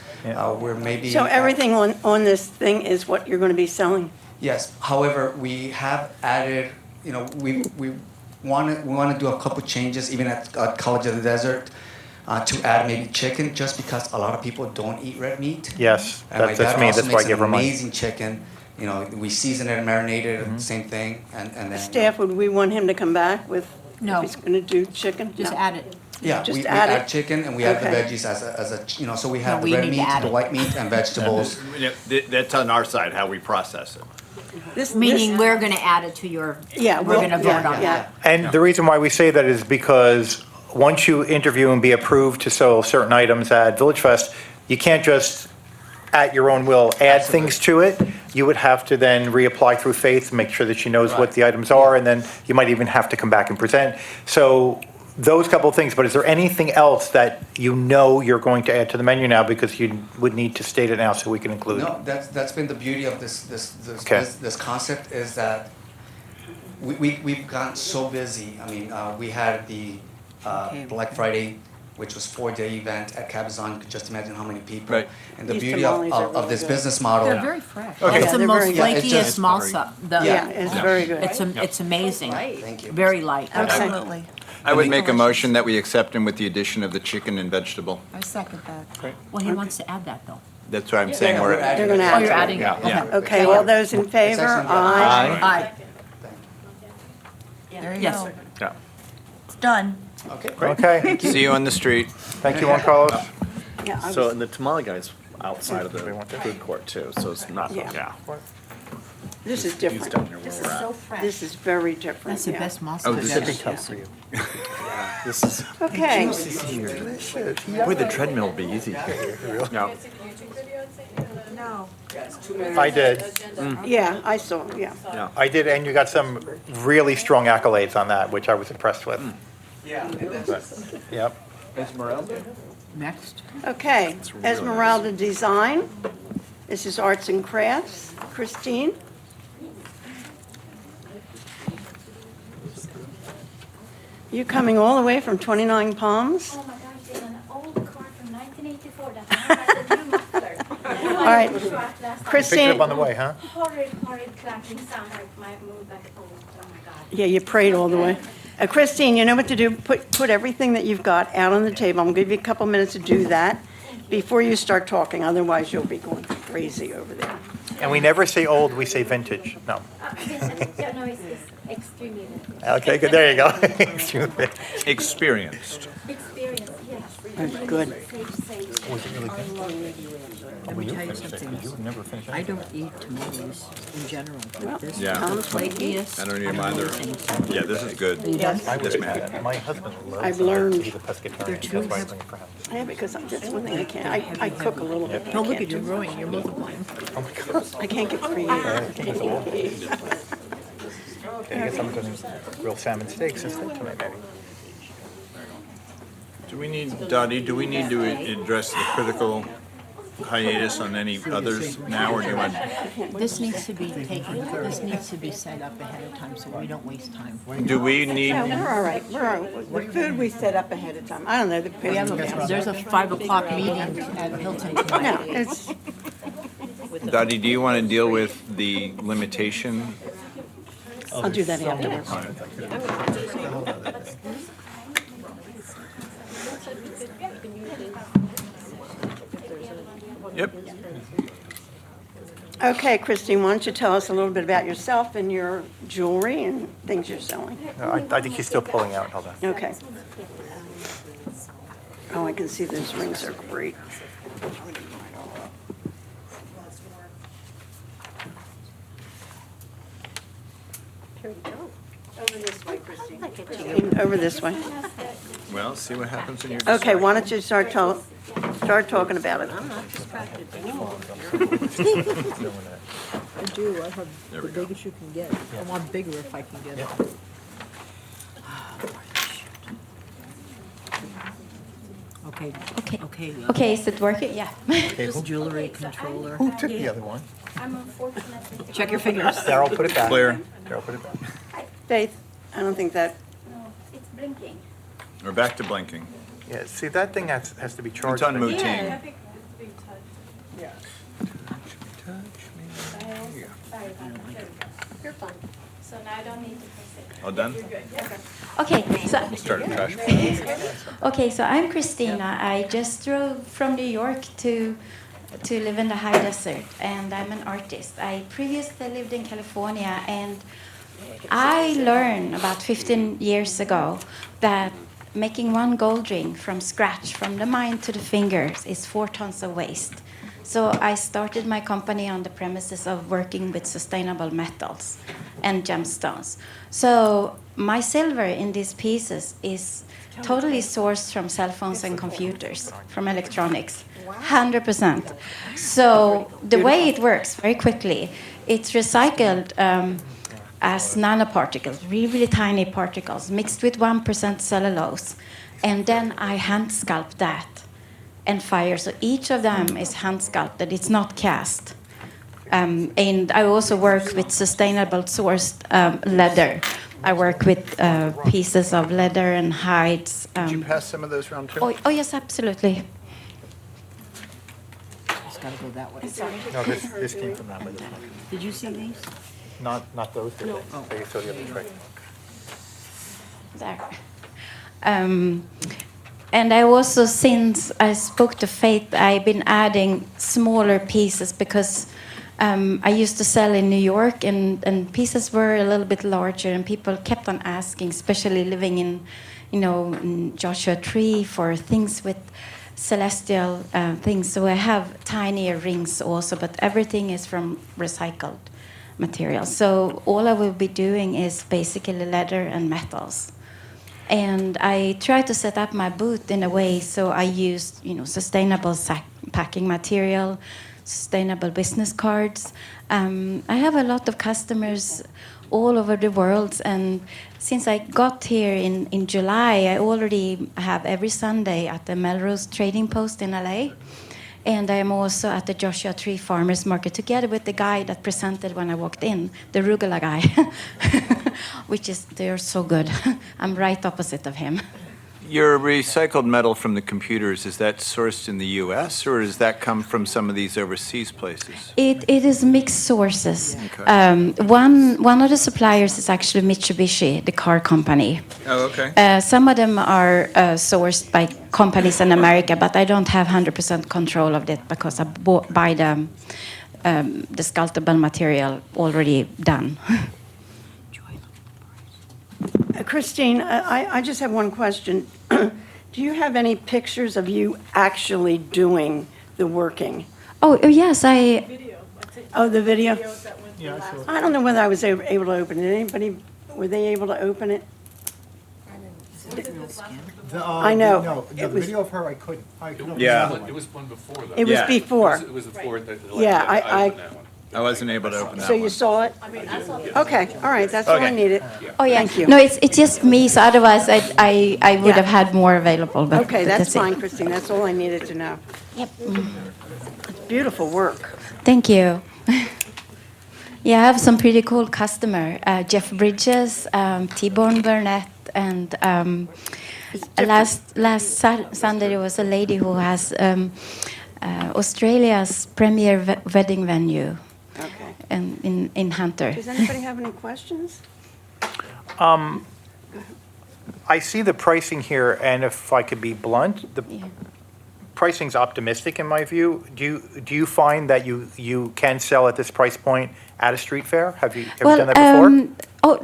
We're maybe So everything on this thing is what you're going to be selling? Yes. However, we have added. We want to do a couple changes even at College of the Desert to add maybe chicken, just because a lot of people don't eat red meat. Yes, And my that's dad me. also That's why I makes give her an money. amazing chicken. We season it and marinate it, same thing, and then. Staff, would we want him to come back with, No. if he's going to do chicken? Just No. add it. Yeah, Just we add add it? chicken and we add the Okay. veggies as a so we have No, we the red need to meat, add the it. white meat, and vegetables. That's on our side, how we process it. Meaning we're gonna add it to your, Yeah, we're gonna vote on yeah. that. And the reason why we say that is because once you interview and be approved to sell certain items at Village Fest, you can't just, at your own will, add things to it. you would have to then reapply through Faith, make sure that she knows what the items are, and then you might even have to come back and present. So those couple of things, but is there anything else that you know you're going to add to the menu now because you would need to state it now so we can include it? No, that's been the beauty of Okay. this concept is that we've gotten so busy. I mean, we had the Black Friday, which was 4-day event at Cabazon. You could just imagine how many people. Right. And the These beauty tamales are of really this good. business model. They're very fresh. Okay. It's the Yeah, they're most very good. Yeah, it's flakiest just- salsa. Yeah, it's very good. It's amazing. Thank you. Very light. Absolutely. I would make a motion that we accept him with the addition of the chicken and vegetable. I second that. Well, he wants to add that, though. That's what I'm saying, we're, They're gonna Oh, add you're to it. adding it? Yeah. Okay, all those in favor? actually- Aye. Aye. There you Yes. go. Yeah. It's done. Okay. Okay, see you on the street. thank you, Juan Carlos. Yeah, I So, was- and the tamale guy's outside of the food court too, so it's not, Yeah. yeah. This is He's down different. here where This we're is at. so fresh. This is very different, That's the yeah. best salsa. Oh, this I've is ever Tough for you. This is, Okay, Boy, the treadmill would be easy. yeah. No. I did. yeah, I saw, yeah. I did, and you got some really strong accolades on that, which I was impressed with. Yep. Next. Okay, Esmeralda Design. This is Arts and Crafts. Christine? You coming all the way from 29 Palms? Oh my gosh, there's an old car from 1984 that has a new muffler. All right, Picked it Christine, up on the way, huh? Horrid clacking sound like my move back home. Oh my god. yeah, you prayed all the way. Christine, you know what to do? Put everything that you've got out on the table. I'm gonna give you a couple minutes to do that before you start talking, otherwise you'll be going crazy over there. And we never say old, we say vintage. No. Yeah, no, it's extremely Okay, good, there you go. Experienced. experience, yes. That's good. Let me tell you something. I don't eat tomatoes in general, but this Yeah. Tom's flakiest. I don't need them either. Yeah, this is good. Yes, Yes, ma'am. My husband loves I've learned. He's a pescatarian. That's why I bring it for him. yeah, because that's one thing I can't, I cook a little bit. but I Don't look can't at you do- growing, you're multiplying. Oh my God. I can't get creative. Can you get some of those real salmon steaks instead tonight, maybe? Do we need, Dottie, do we need to address the critical hiatus on any others now, or do you want? This needs to be taken, this needs to be set up ahead of time so we don't waste time. Do we need, No, we're all right, we're all right. The food we set up ahead of time. I don't know, the We have there's a 5 o'clock meeting at Hilton tonight. No, it's, Dottie, do you want to deal with the limitation? I'll do that afterwards. Yep. Okay, Christine, why don't you tell us a little bit about yourself and your jewelry and things you're selling? No, I think he's still pulling out. Hold on. Okay. Oh, I can see those rings are great. Over this way, Christine. Over this way. Well, see what happens when you're. Okay, why don't you start talking about it? I'm not distracted. I do, I have There the we go. biggest you can get. I want bigger if I can get it. Okay. Okay. Okay. Okay, is it working? Yeah. This jewelry controller. Who took the other one? I'm unfortunately. Check your fingers. Daryl, put it back. Clear. Daryl, put it back. Faith, I don't think that, No, it's blinking. We're back to blinking. Yeah, see, that thing has to be charged. It's on but- routine. You're fine. So now I don't need to press it. All done? Okay, so. Start a trash can. Okay, so I'm Christina. I just drove from New York to live in the high desert, and I'm an artist. I previously lived in California, and I learned about 15 years ago that making one gold ring from scratch, from the mind to the fingers, is 4 tons of waste. So I started my company on the premises of working with sustainable metals and gemstones. So my silver in these pieces is totally sourced from cell phones and computers, from electronics. 100%. So the way it works, very quickly, it's recycled as nanoparticles, really, really tiny particles, mixed with 1% cellulose. And then I hand sculpt that and fire. So each of them is hand sculpted, it's not cast. And I also work with sustainable sourced leather. I work with pieces of leather and hides. Did you pass some of those around too? Oh, yes, absolutely. It's gotta go that way. No, this came from that way. Did you see these? Not those, did they? They saw the other tray. There. And I also, since I spoke to Faith, I've been adding smaller pieces because I used to sell in New York, and pieces were a little bit larger, and people kept on asking, especially living in, in Joshua Tree, for things with celestial things. So I have tinier rings also, but everything is from recycled material. So all I will be doing is basically leather and metals. And I try to set up my booth in a way so I used, sustainable packing material, sustainable business cards. I have a lot of customers all over the world, and since I got here in July, I already have every Sunday at the Melrose Trading Post in LA. And I am also at the Joshua Tree Farmers Market together with the guy that presented when I walked in, the Rugula guy, they're so good. I'm right opposite of him. Your recycled metal from the computers, is that sourced in the U.S. or does that come from some of these overseas places? It is mixed sources. Okay. One of the suppliers is actually Mitsubishi, the car company. Oh, okay. Some of them are sourced by companies in America, but I don't have 100% control of that because I buy the sculptable material already done. Christine, I just have one question. Do you have any pictures of you actually doing the working? Oh yes, Oh, the video? Yeah, sure. I don't know whether I was able to open it. Were they able to open it? I know. No, It the was- video of her, I couldn't. Yeah. It was one before, though. It was Yeah. before. It was before. Yeah, I- I wasn't able to open that So one. you saw it? Okay, all right, that's all I Okay. needed. Oh yeah. Thank you. No, it's just me. So otherwise, I would Yeah. have had more available. But Okay, that's it. fine, Christine, that's all I needed to know. Yep. It's beautiful work. Thank you. Yeah, I have some pretty cool customer. Jeff Bridges, T-Bone Burnett, and last Sunday there was a lady who has Australia's premier wedding venue. Okay. And in Hunter. Does anybody have any questions? I see the pricing here, and if I could be blunt, the pricing's optimistic in my view. Do you find that you can sell at this price point at a street fair? Have you ever done that before?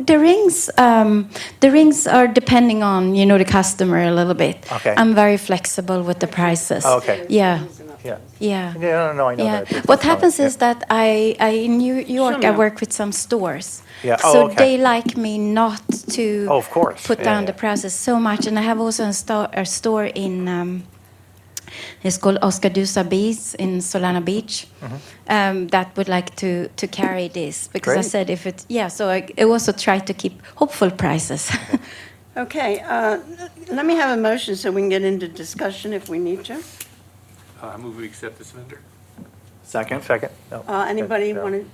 The rings are depending on the customer a little bit. Okay. I'm very flexible with the prices. Oh, okay. Yeah. Yeah. Yeah. No, I know Yeah. that. What happens is that I in New York I work with some stores. Yeah. So Oh, okay. they like me not to Oh, of course. put Yeah, down yeah. the prices so much. And I have also a store in it's called Oscar Dusa Bees in Solana Beach. That would like to carry this because I Great. said if it so I also try to keep hopeful prices. Okay, let me have a motion so we can get into discussion if we need to. I move we accept this vendor. Second. No. Anybody No. want to,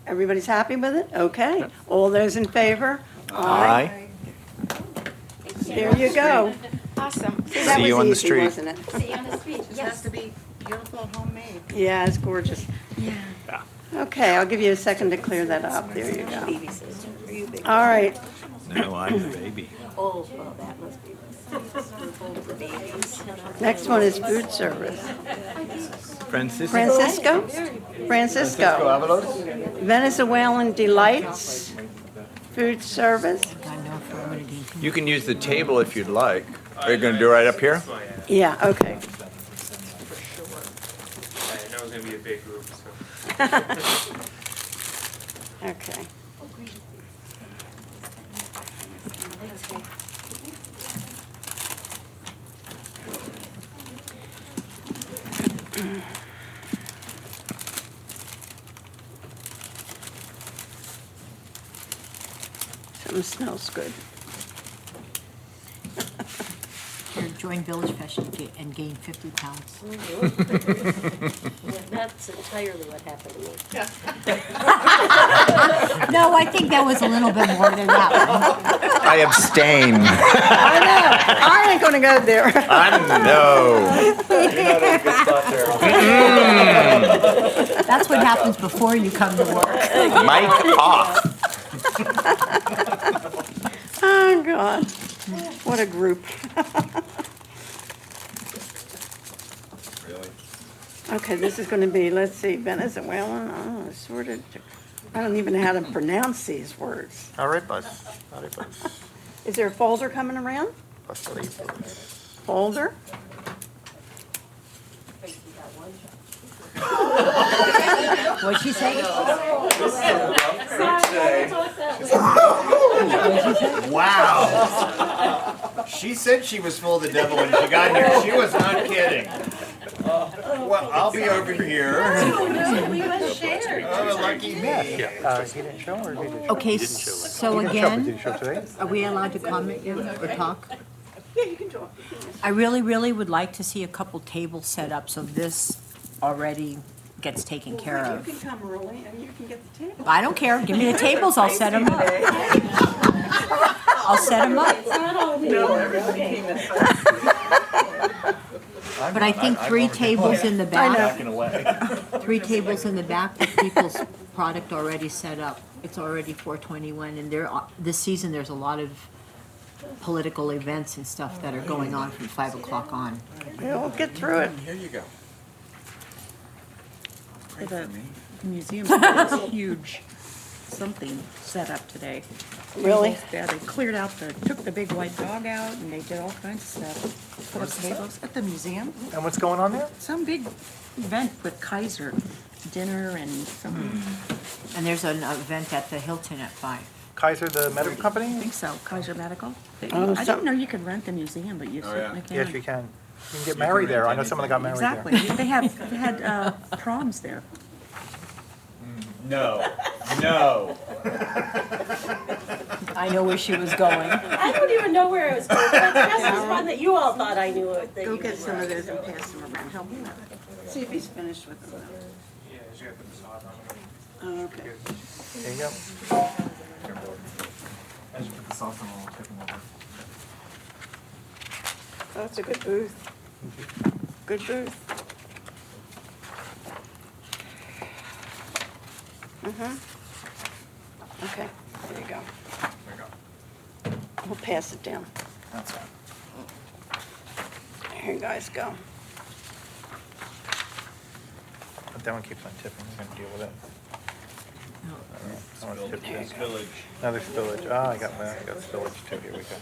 everybody's happy with it? Okay, all those in favor? Aye. There you go. Awesome. That See you was on the easy, street. wasn't it? See you on the street. It has to be beautiful, homemade. Yeah, it's gorgeous. Yeah. Okay, I'll give you a second to clear that up. There you go. All right, No, I'm the baby. Oh, well, that must be the babies. next one is food service. Francisco? Francisco. Venezuelan Delights, food service. You can use the table if you'd like. Are you going to do it right up here? Yeah, okay. I know it's gonna be a big group, so. smells good. Here, join VillageFest and gain 50 pounds. That's entirely what happened to me. No, I think that was a little bit more than that one. I abstain. I know, I ain't gonna go there. No. That's what happens before you come to work. Mic off. Oh, God. What a group. Okay, this is gonna be, let's see, Venezuelan, oh, sort of, I don't even know how to pronounce these words. All right, bus. All right, bus. Is there a folder coming around? Folder? What'd she say? Wow. She said she was full of the devil when she got here. She was not kidding. Well, I'll be over here. We must share. Oh, lucky me. He didn't show or he did show? Okay, He didn't show. so He didn't show, but did again, he show today? are we allowed to comment now or talk? Yeah, you can talk. I really would like to see a couple tables set up so this already gets taken care You of. can come early and you can get the table. I don't care, give me the tables, I'll set them up. I'll set them up. But I think 3 tables in the back, 3 tables in the back with people's product already set up. It's already 4:21 and this season, there's a lot of political events and stuff that are going on from 5 o'clock on. Yeah, we'll get through it. Here you go. The museum has a huge something set up today. Really? Yeah, they cleared out took the big white dog out and they did all kinds of stuff. Put up tables at the museum. And what's going on there? Some big event with Kaiser, dinner and some, And there's an event at the Hilton at 5. Kaiser, the medical company? I think so, Kaiser Medical. Oh, I didn't know you could rent the museum, but you certainly can. Yes, you can. You can get married there. I know someone that got married there. Exactly. They had proms there. No. No. I know where she was going. I don't even know where it was going, but it's just as fun that you all thought I knew it. that Go you get were. some of those and pass them around. Help him out. See if he's finished with them. Oh, okay. There you go. As you put the sauce on, I'll tip them over. Oh, it's a good booth. Good booth. Okay, there you go. We'll pass it down. That's fine. Here you guys go. But that one keeps on tipping. We're gonna deal with it. Someone's tipped it. Spillage. Another spillage. Ah, I got spillage too. Here we go.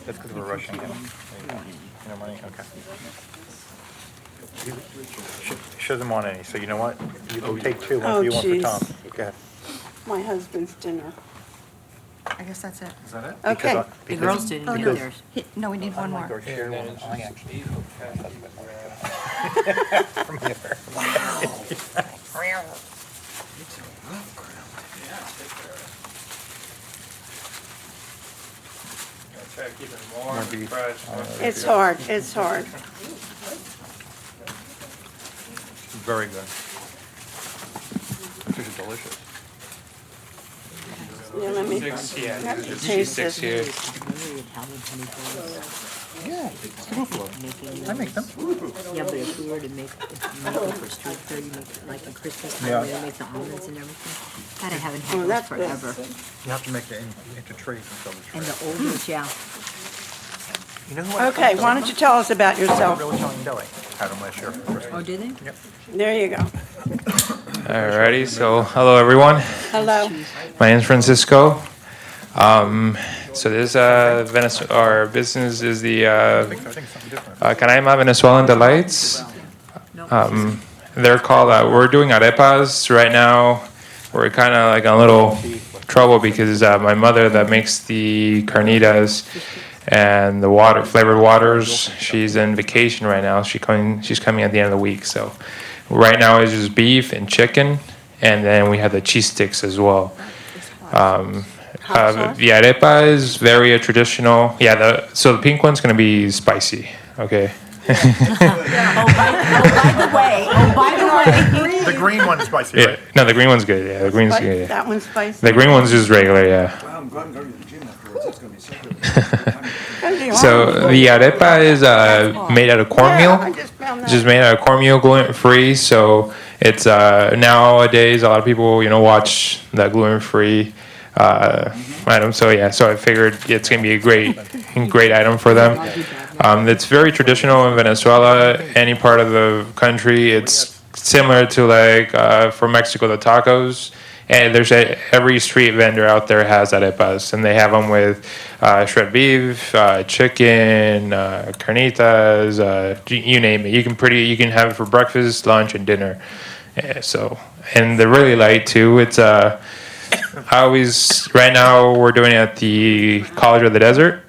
That's because we're rushing him. There you go. No money? Okay. She doesn't want any, so you know what? You can take 2 Oh, if you want for jeez. Tom. Go ahead. My husband's dinner. I guess that's it. Is that it? Okay. The girls didn't Oh, get no. theirs. No, we need one more. Or share one. I actually. From here. Try to keep it More warm, beef. fresh. It's hard, it's hard. Very good. This is delicious. Yeah, let me Six, yeah, have to there's taste six this. here. Yeah. I make them. Yeah, but if we were to make it for street fair, you make it like a Christmas time, Yeah. where you make the almonds and everything. God, I haven't Oh, had those that's good. forever. You have to make it into trays and sell the And trays. the oldest, yeah. You know who I Okay, why don't you tell us about yourself? Real Italian Deli. Had them last year for Christmas. Oh, did they? Yep. There you go. Alrighty, so hello everyone. Hello. My name is Francisco. So this our business is the I think something different. Canaima Venezuelan Delights. They're called. We're doing arepas right now. We're kind of like in a little trouble because my mother that makes the carnitas and the flavored waters. She's in vacation right now. She's coming at the end of the week. So right now it's just beef and chicken, and then we have the cheese sticks as well. sauce? The arepa is very traditional. Yeah, so the pink one's gonna be spicy. Okay. By the way, The green one's spicy, Yeah. right? No, the green one's good. Yeah, the green's good. Yeah. That one's spicy? The green one's just regular. Yeah. Well, I'm going to the gym afterwards. That's going to be so good. So the arepa is made out of cornmeal. I just found It's just made out of cornmeal, gluten free. So it's nowadays a lot of people watch that gluten free item. So yeah, so I figured it's gonna be a great item for them. It's very traditional in Venezuela. Any part of the country, it's similar to like for Mexico the tacos. And there's every street vendor out there has arepas, and they have them with shred beef, chicken, carnitas, you name it. You can have it for breakfast, lunch, and dinner. And they're really light too. It's right now we're doing it at the College of the Desert,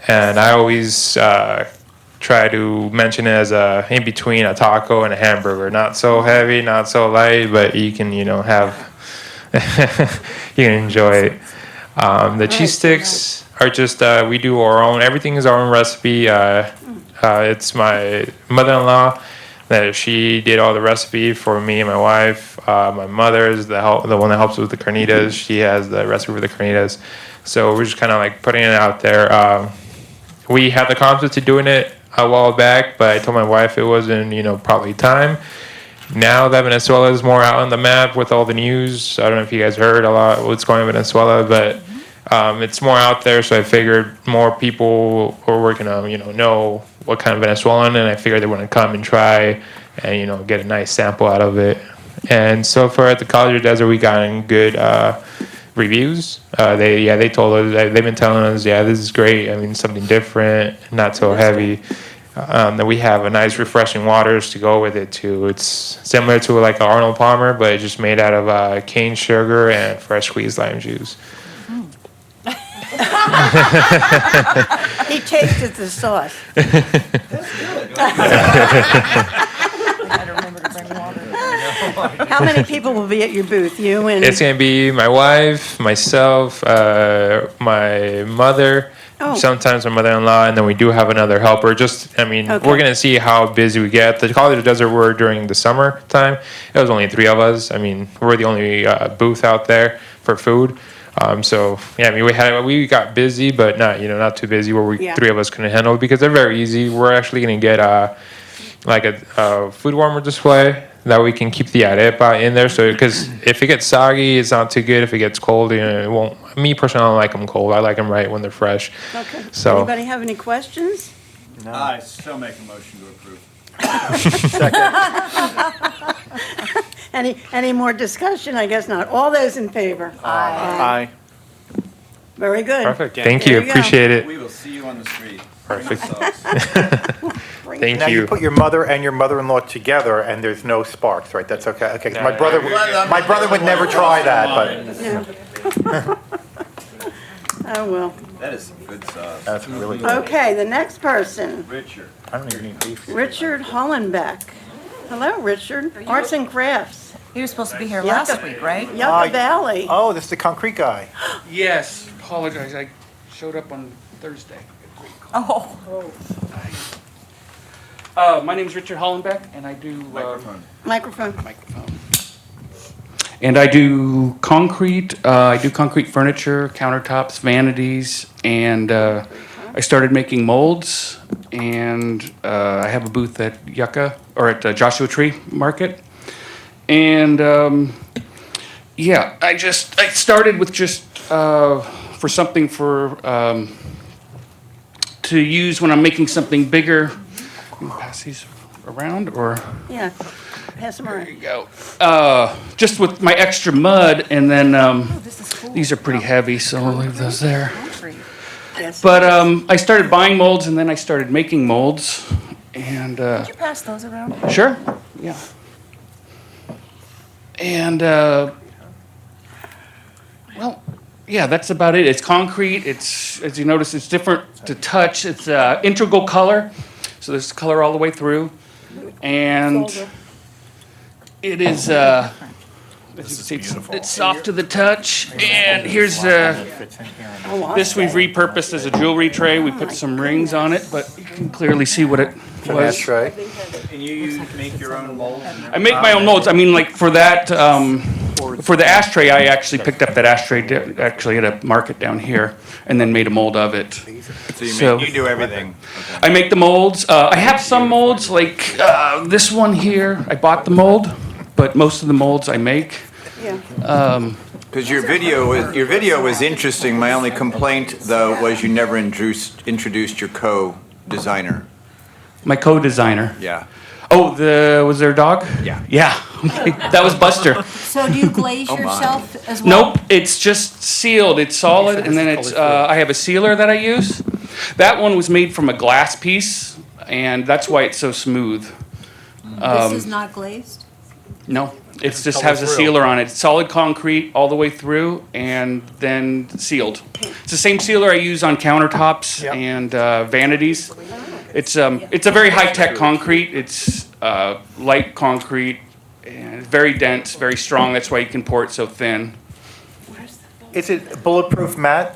and I always try to mention it as in between a taco and a hamburger. Not so heavy, not so light, but you can have. You can enjoy it. The cheese sticks are just we do our own. Everything is our own recipe. It's my mother-in-law that she did all the recipe for me and my wife. My mother is the one that helps with the carnitas. She has the recipe for the carnitas. So we're just kind of like putting it out there. We had the concept of doing it a while back, but I told my wife it wasn't probably time. Now that Venezuela is more out on the map with all the news, I don't know if you guys heard a lot what's going on in Venezuela, but it's more out there. So I figured more people were gonna, know what kind of Venezuelan, and I figured they want to come and try and get a nice sample out of it. And so far at the College of the Desert, we gotten good reviews. They told us they've been telling us, this is great. I mean, something different, not so heavy. Then we have a nice refreshing waters to go with it too. It's similar to like an Arnold Palmer, but it's just made out of cane sugar and fresh squeezed lime juice. He tasted the sauce. How many people will be at your booth? You and... It's gonna be my wife, myself, my mother. Oh. Sometimes my mother-in-law, and then we do have another helper. We're going to see how busy we get. The College of the Desert were during the summer time. It was only 3 of us. I mean, we're the only booth out there for food. We got busy, but not too busy where 3 of us couldn't handle it because they're very easy. We're actually going to get a food warmer display that we can keep the arepa in there. So, because if it gets soggy, it's not too good. If it gets cold, it won't. Me personally, I don't like them cold. I like them right when they're fresh. Okay. So, anybody have any questions? No. I still make a motion to approve. Any more discussion? I guess not. All those in favor? Aye. Very good. Perfect. Thank you. Appreciate it. We will see you on the street. Perfect. Thank now you put your mother and your mother-in-law together, and there's no sparks, right? That's okay. Okay. 'Cause my brother would never try that, but. Oh well. That is some good sauce. That's really good. Okay, the next person. Richard. I don't even need beef. Richard Hollenbeck. Hello, Richard. Arts and Crafts. He was supposed to be here last week, right? Yucca Valley. Oh, this is the concrete guy. Yes, apologize. I showed up on Thursday. Oh. My name is Richard Hollenbeck, and I do Microphone. And I do concrete. I do concrete furniture, countertops, vanities, and I started making molds. And I have a booth at Yucca or at Joshua Tree Market. And I started with just for something to use when I'm making something bigger. You can pass these around, or Yeah, pass them around. there you go. Just with my extra mud, and then these are pretty heavy, so I'll leave those there. Yes. But I started buying molds, and then I started making molds, and Could you pass those around? sure, yeah. And that's about it. It's concrete. It's, as you notice, it's different to touch. It's integral color, so there's color all the way through, and it is As you can see, it's soft to the touch. And here's this we've repurposed as a jewelry tray. We put some rings on it, but you can clearly see what it was. Ashtray. And you make your own molds? I make my own molds. I mean, like for that, for the ashtray, I actually picked up that ashtray actually at a market down here, and then made a mold of it. So you do everything. I make the molds. I have some molds, like this one here. I bought the mold, but most of the molds I make. Because your video was interesting. My only complaint, though, was you never introduced your co-designer. My co-designer. Yeah. Oh, was there a dog? Yeah. Yeah. Okay. That was Buster. So do you glaze yourself as well? Nope. It's just sealed. It's solid, and then it's. I have a sealer that I use. That one was made from a glass piece, and that's why it's so smooth. This is not glazed? No. It just has a sealer on it. It's solid concrete all the way through, and then sealed. It's the same sealer I use on countertops and vanities. It's a very high-tech concrete. It's light concrete, and very dense, very strong. That's why you can pour it so thin. Is it bulletproof matte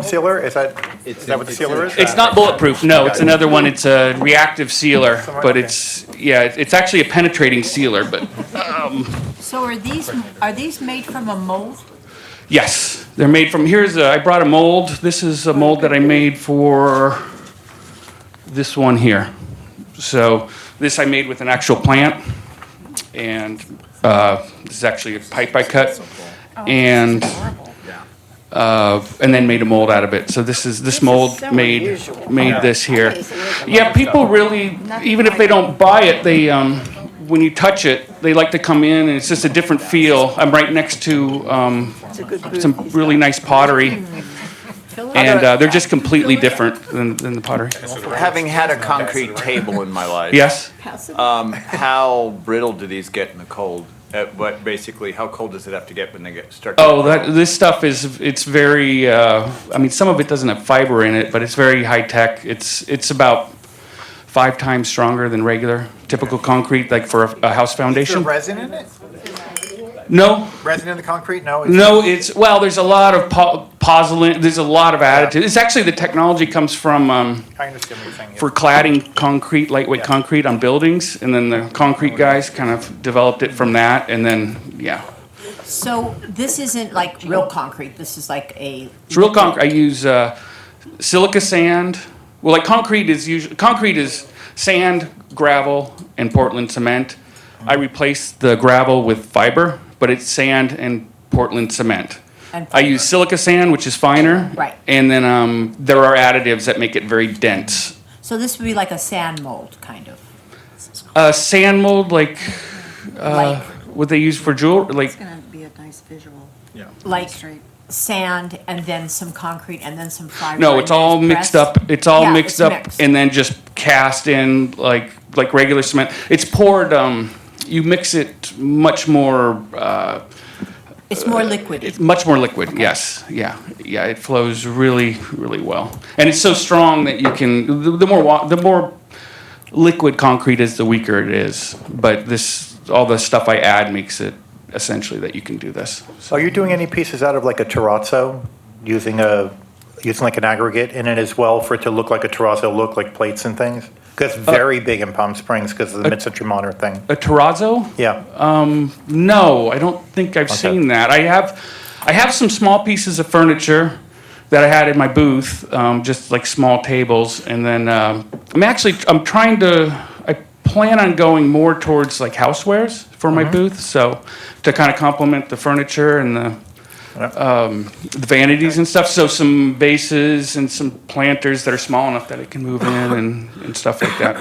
sealer? Is that what the sealer is? It's not bulletproof. No, it's another one. It's a reactive sealer, but it's actually a penetrating sealer. But So are these made from a mold? yes, they're made from. I brought a mold. This is a mold that I made for this one here. So this I made with an actual plant, and this is actually a pipe I cut, and then made a mold out of it. So this mold made this here. Yeah, people really, even if they don't buy it, they when you touch it, they like to come in, and it's just a different feel. I'm right next to some really nice pottery. And they're just completely different than the pottery. Having had a concrete table in my life. Yes. How brittle do these get in the cold? How cold does it have to get when they start? This stuff it's very. I mean, some of it doesn't have fiber in it, but it's very high tech. It's about 5 times stronger than regular typical concrete, like for a house foundation. Is there resin in it? No. Resin in the concrete? No. There's a lot of pozzolan. There's a lot of additives. It's actually the technology comes from I understand what you're saying. for cladding concrete, lightweight concrete on buildings, and then the concrete guys kind of developed it from that, and then So this isn't like real concrete. This is like a. It's real concrete. I use silica sand. Well, like concrete is sand, gravel, and Portland cement. I replace the gravel with fiber, but it's sand and Portland cement. I use silica sand, which is finer. Right. And then there are additives that make it very dense. So this would be like a sand mold, kind of. Sand mold, like what they use for jewelry, like. It's gonna be a nice visual. Yeah. Like sand and then some concrete and then some fiber. No, and it's all then mixed pressed? up. It's all Yeah, mixed it's up mixed. and then just cast in like regular cement. It's poured. You mix it much more. It's more liquid. It's much more liquid. Okay. Yes. Yeah. It flows really, really well, and it's so strong that you can. The more liquid concrete is, the weaker it is. But all the stuff I add makes it essentially that you can do this. So are you doing any pieces out of like a terrazzo, using like an aggregate in it as well for it to look like a terrazzo look, like plates and things? Because it's very big in Palm Springs because of the mid-century modern thing. A terrazzo? Yeah. No, I don't think I've seen that. I have some small pieces of furniture that I had in my booth, just like small tables, and then I plan on going more towards like housewares for my booth, so to kind of complement the furniture and the vanities and stuff. So some vases and some planters that are small enough that it can move in and stuff like that.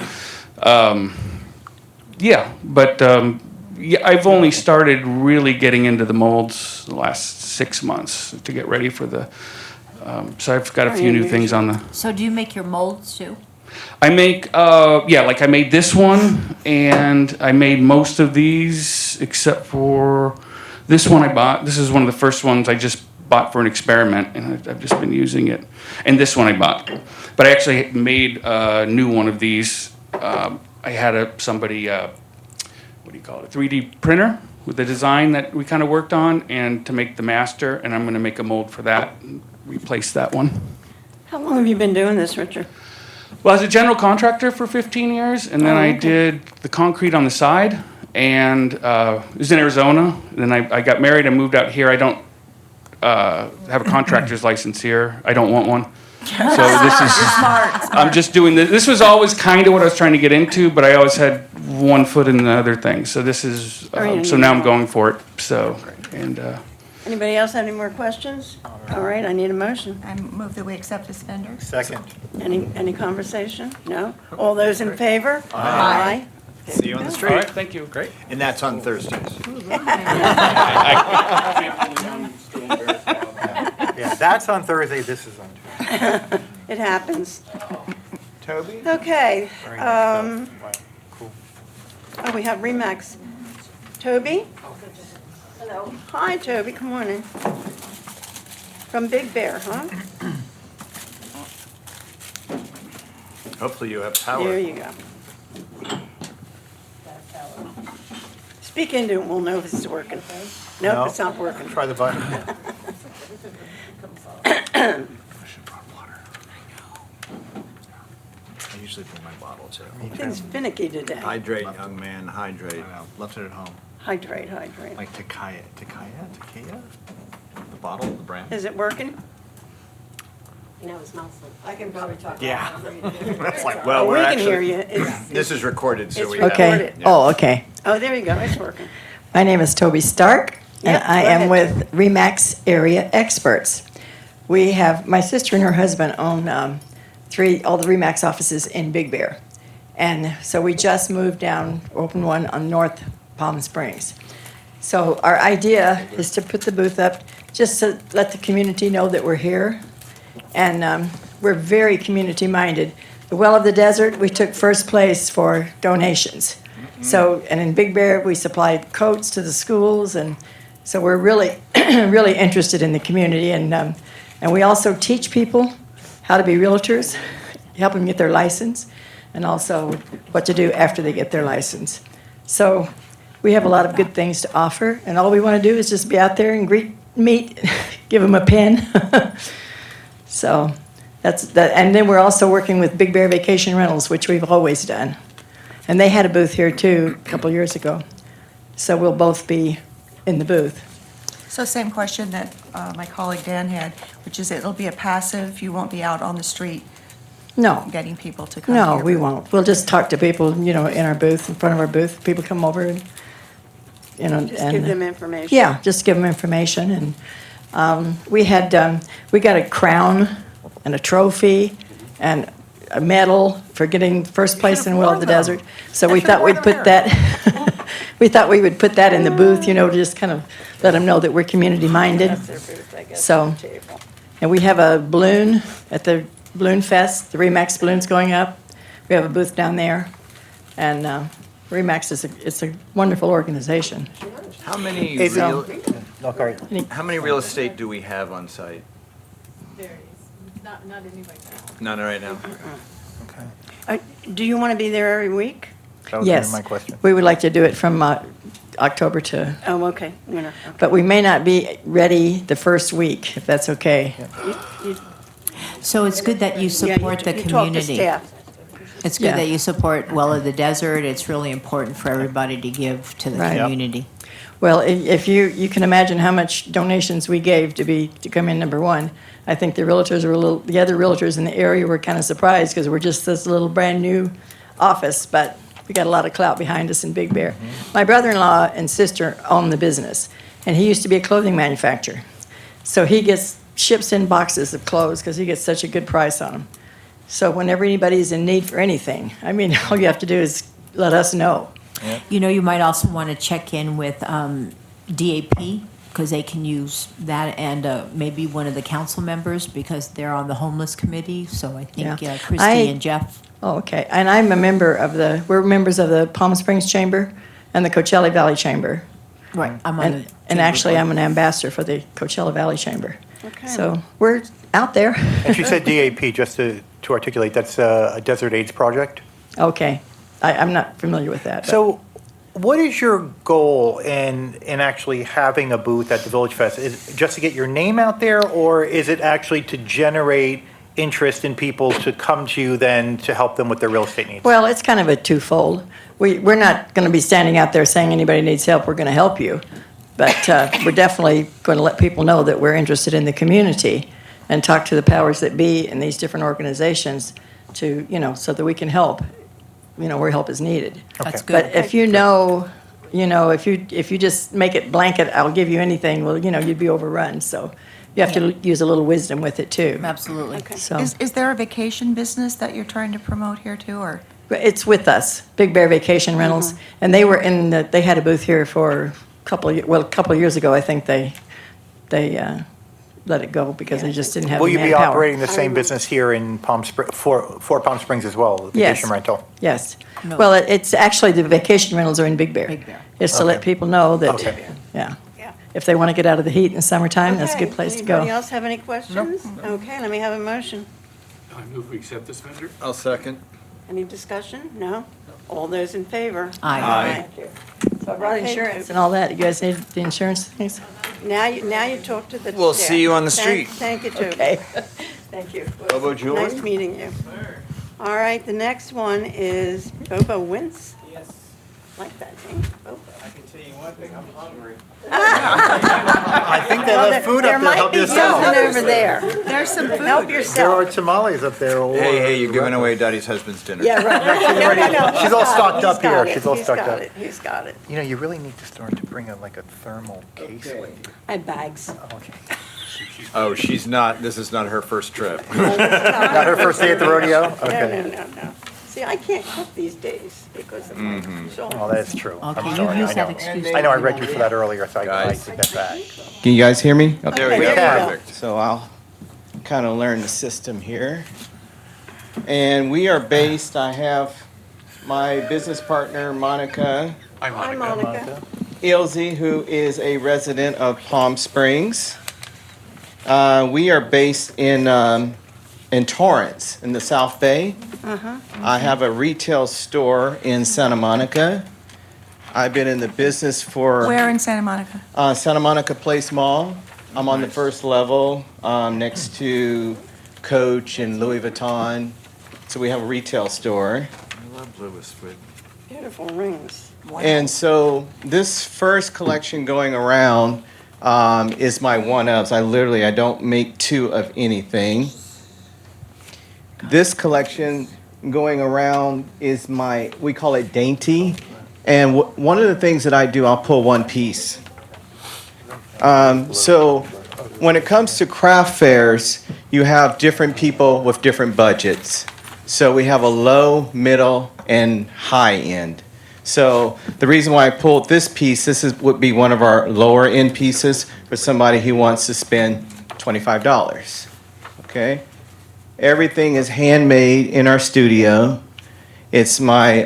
I've only started really getting into the molds the last 6 months to get ready for the. So I've got a few new things on the. So do you make your molds too? I make, like I made this one, and I made most of these except for this one I bought. This is one of the first ones I just bought for an experiment, and I've just been using it. And this one I bought. But I actually made a new one of these. I had somebody, what do you call it, a 3D printer with the design that we kind of worked on and to make the master, and I'm going to make a mold for that and replace that one. How long have you been doing this, Richard? Well, I was a general contractor for 15 years, and then I did the concrete on the side, and it was in Arizona. Then I got married and moved out here. I don't have a contractor's license here. I don't want one. So this is, I'm just doing this. This was always kind of what I was trying to get into, but I always had one foot in the other thing. So this is, so now I'm going for it. So, and Anybody else have any more questions? All right, I need a motion. I move that we accept this vendor. Second. Any conversation? No? All those in favor? Aye. See you on the street. all right, thank you. Great. And that's on Thursdays. Yeah, that's on Thursday, this is on Tuesday. It happens. Toby? Okay. Very nice stuff. Wow, cool. Oh, we have Remax. Toby? Hello. Hi, Toby, come on in. From Big Bear, huh? Hopefully you have power. There you go. Speak into it, we'll know if it's working. No. Nope, it's not working. Try the button. I usually bring my bottle too. Things finicky today. Hydrate, young man, hydrate. Left it at home. Hydrate, hydrate. Like Takaya? The bottle, the brand. Is it working? No, it smells like, I can probably talk. Yeah. That's like, Oh, well, we we're can hear actually, you. It's- this is recorded, so it's we have. recorded. Yeah. Oh, okay. Oh, there you go, it's working. My name is Toby Stark, and Yep, I go am ahead. with Remax Area Experts. We have, my sister and her husband own all the Remax offices in Big Bear. And so we just moved down, opened one on North Palm Springs. So our idea is to put the booth up just to let the community know that we're here. And we're very community-minded. The Well of the Desert, we took first place for donations. So, and in Big Bear, we supplied coats to the schools, and so we're really, really interested in the community. And we also teach people how to be realtors, help them get their license, and also what to do after they get their license. So we have a lot of good things to offer, and all we want to do is just be out there and meet, give them a pin. So that's that. And then we're also working with Big Bear Vacation Rentals, which we've always done. And they had a booth here too a couple years ago. So we'll both be in the booth. So same question that my colleague Dan had, which is it'll be a passive, you won't be out on the street No, getting people to come to no, your we booth. won't. We'll just talk to people, in our booth, in front of our booth. People come over and, Just give them information. Yeah, just give them information. And we got a crown and a trophy and a medal for getting first place in Well of the Desert. So we thought we'd put that, we thought we would put that in the booth, to just kind of let them know that we're community-minded. That's their booth, I guess, So- on the table. And we have a balloon at the Balloon Fest, the Remax balloon's going up. We have a booth down there. And Remax it's a wonderful organization. How many Is it- real, No, sorry. how many real estate do we have on site? Varies, not any right now. None right now. Do you want to be there every week? That was Yes. my question. We would like to do it from October to, Oh, okay. Winter. but we may not be ready the first week, if that's okay. So it's good that you support the You talk to community. staff. It's good Yeah. that you support Well of the Desert. It's really important for everybody to give to the Right. Yep. community. Well, if you can imagine how much donations we gave to come in number one. I think the other realtors in the area were kind of surprised because we're just this little brand-new office, but we got a lot of clout behind us in Big Bear. My brother-in-law and sister own the business, and he used to be a clothing manufacturer. So he ships in boxes of clothes because he gets such a good price on them. So whenever anybody's in need for anything, all you have to do is let us know. You might also want to check in with DAP, because they can use that, and maybe one of the council members, because they're on the homeless committee. So I think Yeah. Christy and Jeff. Oh, okay. And I'm a member we're members of the Palm Springs Chamber and the Coachella Valley Chamber. Right. I'm on And actually, I'm an ambassador for the Coachella Valley Chamber. Okay. So we're out there. And she said DAP, just to articulate, that's a Desert AIDS project? Okay. I'm not familiar with that. but- So What is your goal in actually having a booth at the Village Fest? Is it just to get your name out there, or is it actually to generate interest in people to come to you then to help them with their real estate needs? Well, it's kind of a twofold. We're not going to be standing out there saying anybody needs help, we're going to help you. But we're definitely going to let people know that we're interested in the community and talk to the powers that be in these different organizations to, so that we can help, where help is needed. That's good. But if if you just make it blanket, I'll give you anything, well, you'd be overrun. So you have to use a little wisdom with it too. Absolutely. So Is there a vacation business that you're trying to promote here too, or? it's with us, Big Bear Vacation Rentals, and they were they had a booth here for a couple of years ago. I think they let it go because they just didn't have Will the you be manpower. operating the same business here in for Palm Springs as well, the Yes. vacation rental? Yes. Well, it's actually the vacation rentals are in Big Bear. Big Bear. It's to let Okay. people know that, Okay. yeah. If they want to get out of the heat in the summertime, that's a good place to go. Anybody else have any questions? Okay, let me have a motion. I move we accept this vendor. I'll second. Any discussion? No? All those in favor? Aye. Thank you. So I brought insurance and all that. You guys need the insurance things? Now you talk to the chair. We'll see you on the street. Thank you, Toby. Okay. Thank you. Bobo Jewelry? Nice meeting you. All right, the next one is Bobo Wintz. Yes, Like that name, Bobo. I can tell you one thing, I'm hungry. I think they Well, left food there up there. might Help be yourself. something over there. There's some food. Help There yourself. are tamales up there. Or Hey, you're giving away Daddy's husband's dinner. Yeah, right. No, She's all he's got stocked it. up He's got here. it. She's all He's stocked got up. it. He's got it. You really need to start to bring a thermal case with you. I have bags. Okay. Oh, this is not her first trip. Not her first day at the rodeo? No, Okay. no. See, I can't cook these days because of my shoulder. Well, that is true. Okay, I'm you've sorry. used I that know. excuse. I know I read you for that earlier, so I Guys. take that back. Can you guys hear me? There we Okay, go, there you go. perfect. So I'll kind of learn the system here. And we are based, I have my business partner, Monica Hi, Monica. Ilse, who is a resident of Palm Springs. We are based in Torrance, in the South Bay. I have a retail store in Santa Monica. I've been in the business for Where in Santa Monica? Santa Monica Place Mall. I'm on the first level next to Coach and Louis Vuitton. So we have a retail store. I love Louis with Beautiful rings. And so this first collection going around is my one-ups. I don't make two of anything. This collection going around is we call it dainty. And one of the things that I do, I'll pull one piece. So when it comes to craft fairs, you have different people with different budgets. So we have a low, middle, and high end. So the reason why I pulled this piece, would be one of our lower end pieces for somebody who wants to spend $25. Okay? Everything is handmade in our studio. It's my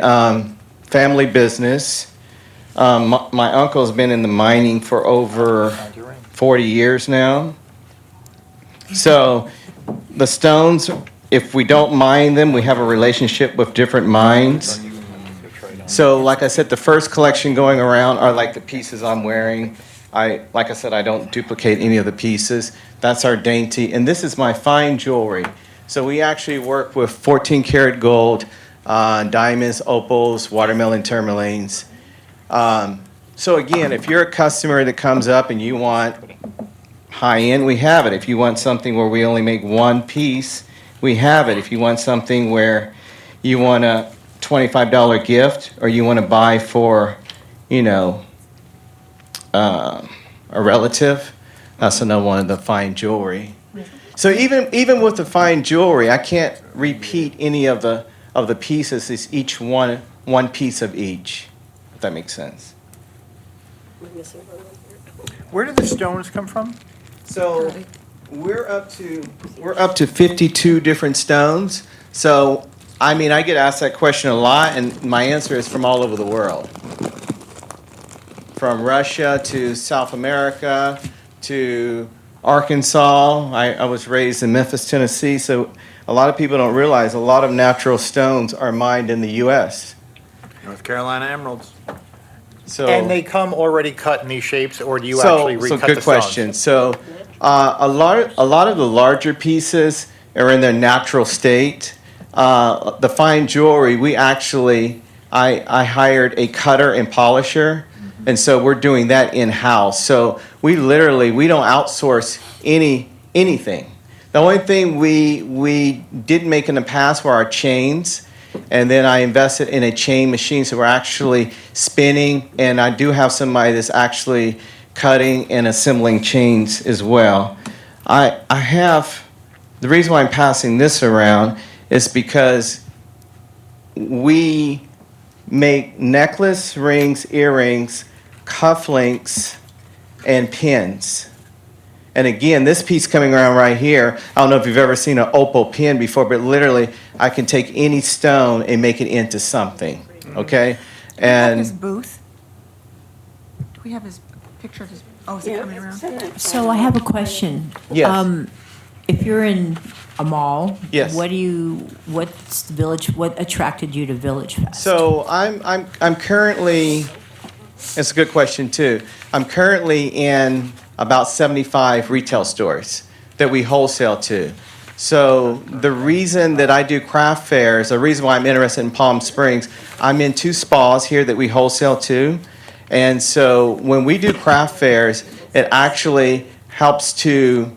family business. My uncle's been in the mining for over 40 years now. So the stones, if we don't mine them, we have a relationship with different mines. So like I said, the first collection going around are like the pieces I'm wearing. Like I said, I don't duplicate any of the pieces. That's our dainty. And this is my fine jewelry. So we actually work with 14 karat gold, diamonds, opals, watermelon tourmalines. So again, if you're a customer that comes up and you want high end, we have it. If you want something where we only make one piece, we have it. If you want something where you want a $25 gift or you want to buy for, a relative, that's another one of the fine jewelry. So even with the fine jewelry, I can't repeat any of the pieces. It's each one piece of each, if that makes sense. Where did the stones come from? So we're up to 52 different stones. So I get asked that question a lot, and my answer is from all over the world. From Russia to South America to Arkansas. I was raised in Memphis, Tennessee, so a lot of people don't realize a lot of natural stones are mined in the U.S. North Carolina emeralds. So And they come already cut in these shapes, or do you so, actually recut the good stones? question. So a lot of the larger pieces are in their natural state. The fine jewelry, we actually, I hired a cutter and polisher, and so we're doing that in-house. So we don't outsource anything. The only thing we did make in the past were our chains, and then I invested in a chain machine, so we're actually spinning, and I do have somebody that's actually cutting and assembling chains as well. I have, the reason why I'm passing this around is because we make necklace, rings, earrings, cufflinks, and pins. And again, this piece coming around right here, I don't know if you've ever seen an opal pin before, but literally I can take any stone and make it into something, okay? Do we have his And booth? Do we have his picture of his, oh, is it coming around? So I have a question. Yes. If you're in a mall, Yes. what's the village? What attracted you to Village Fest? so I'm currently, it's a good question too. I'm currently in about 75 retail stores that we wholesale to. So the reason that I do craft fairs, the reason why I'm interested in Palm Springs, I'm in 2 spas here that we wholesale to. And so when we do craft fairs, it actually helps to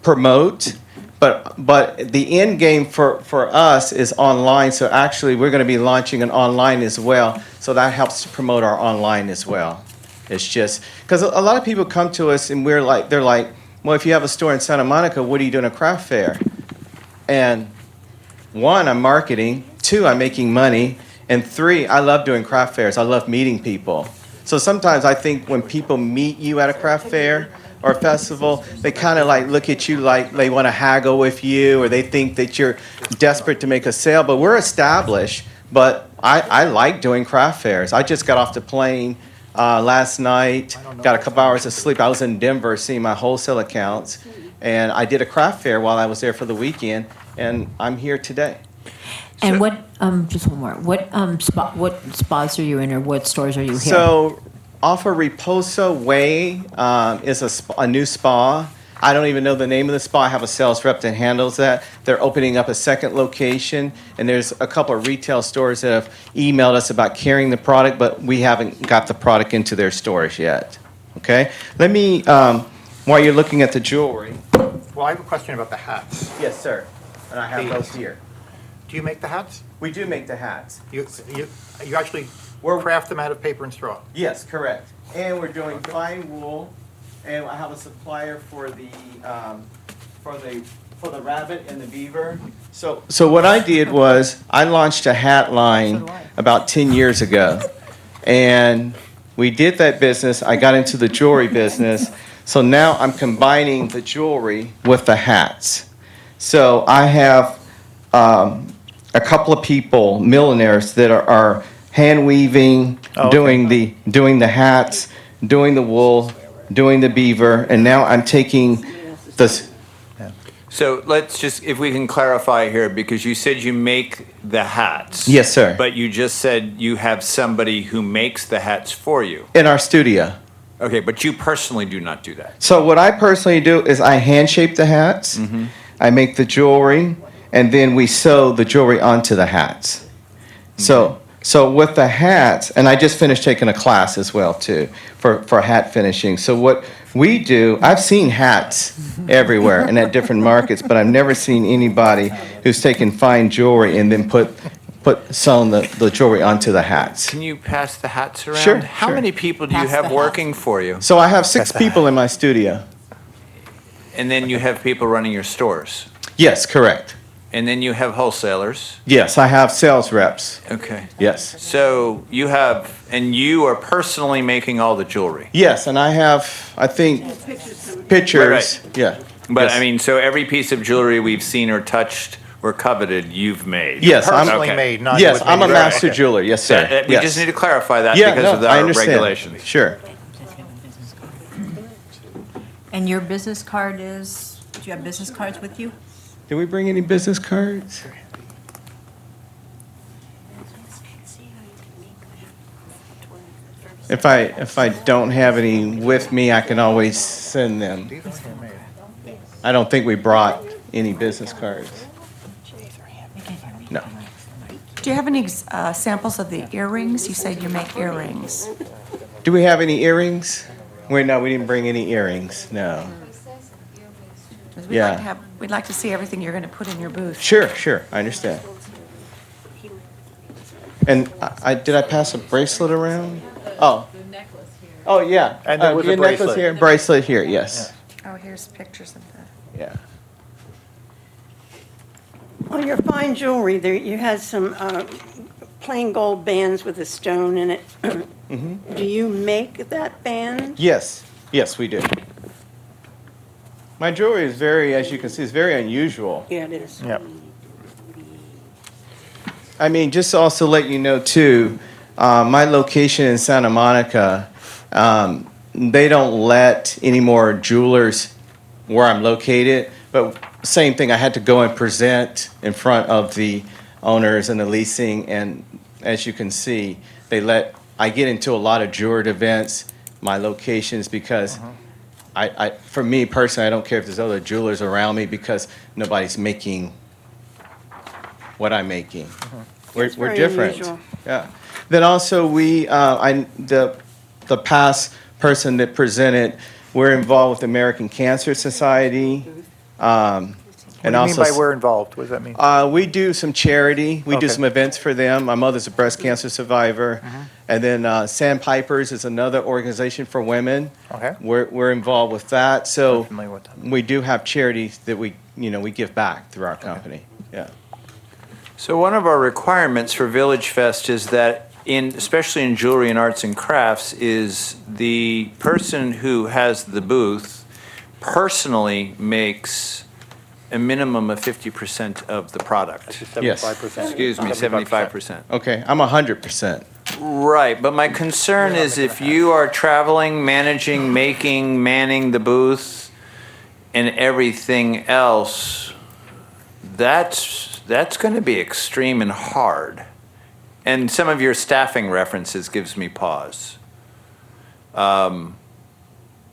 promote, but the end game for us is online. So actually, we're going to be launching an online as well. So that helps to promote our online as well. It's just because a lot of people come to us and they're like, well, if you have a store in Santa Monica, what are you doing a craft fair? And 1, I'm marketing. 2, I'm making money. And 3, I love doing craft fairs. I love meeting people. So sometimes I think when people meet you at a craft fair or a festival, they kind of like look at you like they want to haggle with you, or they think that you're desperate to make a sale. But we're established. But I like doing craft fairs. I just got off the plane last night, got a couple hours of sleep. I was in Denver seeing my wholesale accounts, and I did a craft fair while I was there for the weekend, and I'm here today. And what, just one more, what spas are you in, or what stores are you here? So off of Reposo Way is a new spa. I don't even know the name of the spa. I have a sales rep that handles that. They're opening up a second location, and there's a couple of retail stores that have emailed us about carrying the product, but we haven't got the product into their stores yet. Okay? Let me, while you're looking at the jewelry. Well, I have a question about the hats. Yes, sir. And I have those here. Do you make the hats? We do make the hats. You actually craft them out of paper and straw? Yes, correct. And we're doing fine wool, and I have a supplier for the rabbit and the beaver. So what I did was I launched a hat line about 10 years ago, and we did that business. I got into the jewelry business, so now I'm combining the jewelry with the hats. So I have a couple of people, millionaires, that are hand weaving, doing the hats, doing the wool, doing the beaver, and now I'm taking this. So let's just, if we can clarify here, because you said you make the hats. Yes, sir. But you just said you have somebody who makes the hats for you. In our studio. Okay, but you personally do not do that. So what I personally do is I hand shape the hats, I make the jewelry, and then we sew the jewelry onto the hats. So with the hats, and I just finished taking a class as well too for hat finishing. So what we do, I've seen hats everywhere and at different markets, but I've never seen anybody who's taken fine jewelry and then sewn the jewelry onto the hats. Can you pass the hats around? Sure. How many people do you have working for you? So I have 6 people in my studio. And then you have people running your stores? Yes, correct. And then you have wholesalers? Yes, I have sales reps. Okay. Yes. So you are personally making all the jewelry? Yes, and I have, I think, pictures. Right. Yeah. But Yes. I mean, so every piece of jewelry we've seen or touched or coveted, you've made? Yes, Personally made, not yes, with I'm a manufacturing. master jeweler. Yes, sir. We Yes. just need to clarify that Yeah, because of no, I our understand. regulations. Sure. And your business card is, do you have business cards with you? Did we bring any business cards? If I don't have any with me, I can always send them. I don't think we brought any business cards. No. Do you have any samples of the earrings? You said you make earrings. Do we have any earrings? Wait, no, we didn't bring any earrings, no. 'Cause Yeah. we'd like to see everything you're going to put in your booth. Sure, I understand. And did I pass a bracelet around? Oh. Oh, yeah. And there was a your necklace bracelet. here, bracelet here, yes. Oh, here's pictures of that. Yeah. On your fine jewelry, there, you had some plain gold bands with a stone in it. Do you make that band? Yes, we do. My jewelry is very, as you can see, is very unusual. Yeah, it is. Yep. I mean, just to also let you know too, my location in Santa Monica, they don't let any more jewelers where I'm located. But same thing, I had to go and present in front of the owners and the leasing, and as you can see, I get into a lot of jewelry events, my locations, because for me personally, I don't care if there's other jewelers around me because nobody's making what I'm making. We're very different. unusual. Yeah. Then also the past person that presented, we're involved with the American Cancer Society. What do you mean by we're involved? What does that mean? We do some charity. We do Okay. some events for them. My mother's a breast cancer survivor. And then Sandpipers is another organization for women. Okay. We're involved with that. So I'm familiar with them. we do have charities that we give back through our company. Yeah. So one of our requirements for VillageFest is that especially in jewelry and arts and crafts, is the person who has the booth personally makes a minimum of 50% of the product. Yes. 75%. Excuse me, 75%. Okay, I'm 100%. Right, but my concern is if you are traveling, managing, manning the booth, and everything else, that's going to be extreme and hard. And some of your staffing references gives me pause.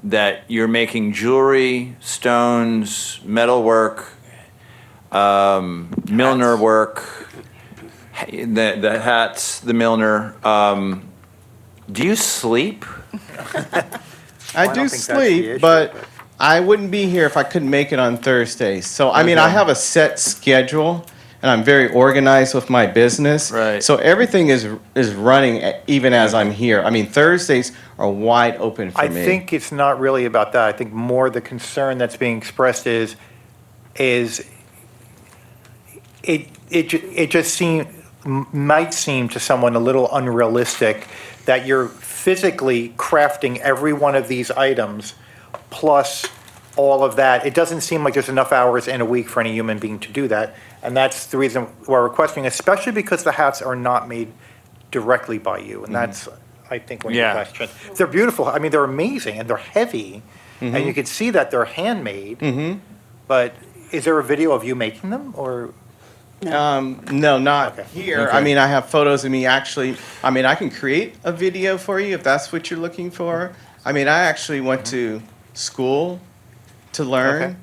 That you're making jewelry, stones, metalwork, Milner work, the hats, the Milner. Do you sleep? I do sleep, but I wouldn't be here if I couldn't make it on Thursdays. So, I mean, I have a set schedule, and I'm very organized with my business. Right. So everything is running even as I'm here. I mean, Thursdays are wide open for I me. think it's not really about that. I think more the concern that's being expressed is it just might seem to someone a little unrealistic that you're physically crafting every one of these items plus all of that. It doesn't seem like there's enough hours in a week for any human being to do that. And that's the reason why we're questioning, especially because the hats are not made directly by you. And that's, I think, one of the questions. They're beautiful. I mean, they're amazing and they're heavy. And you can see that they're handmade. But is there a video of you making them or? No, not here. Okay. I mean, I have photos of me actually. I mean, I can create a video for you if that's what you're looking for. I mean, I actually went to school to learn. Okay.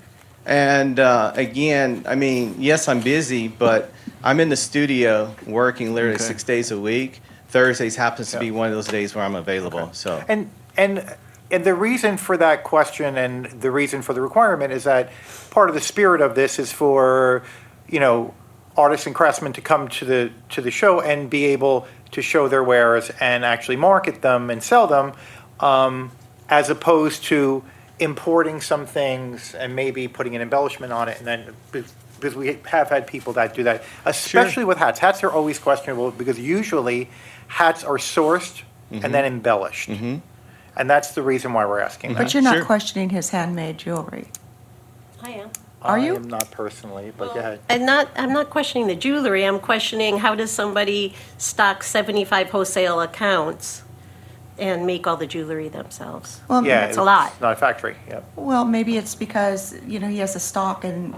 And again, I mean, yes, I'm busy, but I'm in the studio working literally 6 days a week. Thursdays happens to be one of those days where I'm available. So. And the reason for that question and the reason for the requirement is that part of the spirit of this is for, artists and craftsmen to come to the show and be able to show their wares and actually market them and sell them, as opposed to importing some things and maybe putting an embellishment on it, and then because we have had people that do that, especially with hats. Hats are always questionable because usually hats are sourced and then embellished, and that's the reason why we're asking that. But you're not questioning his handmade jewelry. I am. Are you? I am not personally, but go ahead. I'm not questioning the jewelry. I'm questioning how does somebody stock 75 wholesale accounts and make all the jewelry themselves? Well, Yeah, That's a lot. It's not a factory, yeah. Well, maybe it's because, he has a stock and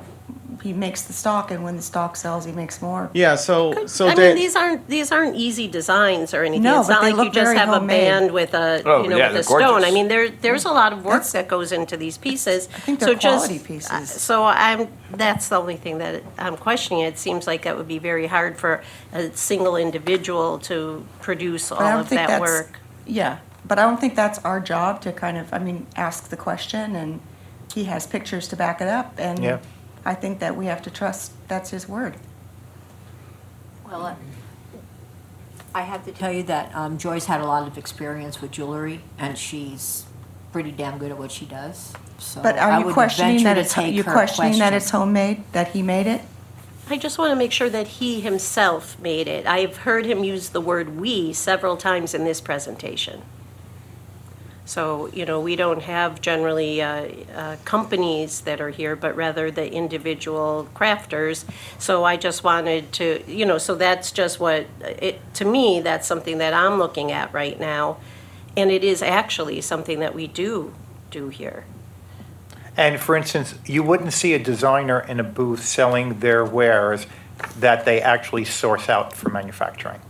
he makes the stock, and when the stock sells, he makes more. Yeah, so I mean, these aren't easy designs or anything. No, It's but not they like you look just very have a homemade. band with a, Oh, you know, yeah, with a they're stone. I gorgeous. mean, there's a lot of work that goes into these pieces. I think they're quality pieces. So that's the only thing that I'm questioning. It seems like that would be very hard for a single individual to produce all But I don't of think that that's, work. yeah, but I don't think that's our job to kind of, I mean, ask the question, and he has pictures to back it up, and Yeah. I think that we have to trust that's his word. Well, I have to tell you that Joy's had a lot of experience with jewelry, and she's pretty damn good at what she does. So But I are you would questioning venture that to it's, take you her questioning that question. it's homemade, that he made it? I just want to make sure that he himself made it. I've heard him use the word "we" several times in this presentation. So, you know, we don't have generally companies that are here, but rather the individual crafters. So I just wanted to, you know, so that's just what, to me, that's something that I'm looking at right now. And it is actually something that we do here. And for instance, you wouldn't see a designer in a booth selling their wares that they actually source out for manufacturing.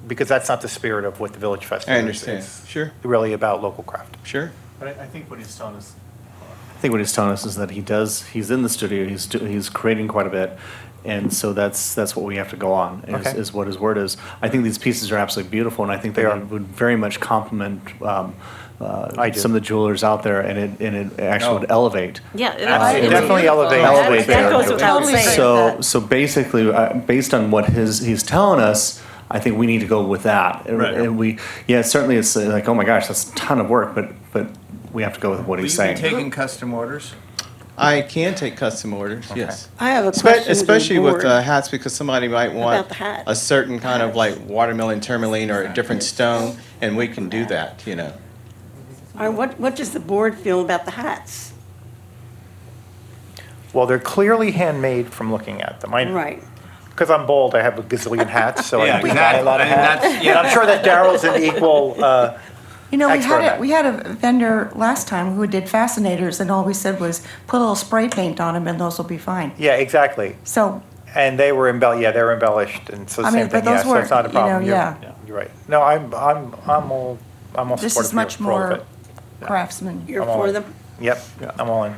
Because that's not the spirit of what the Village Fest is. I understand. It's Sure. really about local craft. Sure. But I think what he's telling us, is that he's in the studio, he's creating quite a bit, and so that's what we have to go on, Okay. is what his word is. I think these pieces are absolutely beautiful, and I think they would very much complement some of the jewelers out there, and it actually would elevate. Yeah, It definitely elevates. Elevate That their- goes without saying. So basically, based on what he's telling us, I think we need to go with that. Right. And certainly it's like, oh my gosh, that's a ton of work, but we have to go with what he's Will you saying. be taking custom orders? I can take custom orders, yes. I have a question to the Especially with board. hats, because somebody might About want the hats. a certain kind of like watermelon tourmaline or a different stone, and we can do that, you know. All right, what does the board feel about the hats? Well, they're clearly handmade from looking at them. Right. Because I'm bald, I have a gazillion hats, so Yeah, I buy a lot of exactly. And hats. that's- yeah. And I'm sure that Daryl's an equal You know, expert at it. we had a vendor last time who did fascinators, and all we said was, put a little spray paint on them, and those will be fine. Yeah, exactly. So, And they were they're embellished, and so I same mean, thing, but those yeah, so it's were, not a you know, problem. yeah. You're right. No, I'm all this supportive is much for all of more it. craftsman. You're I'm all for in. them? Yep, I'm all in.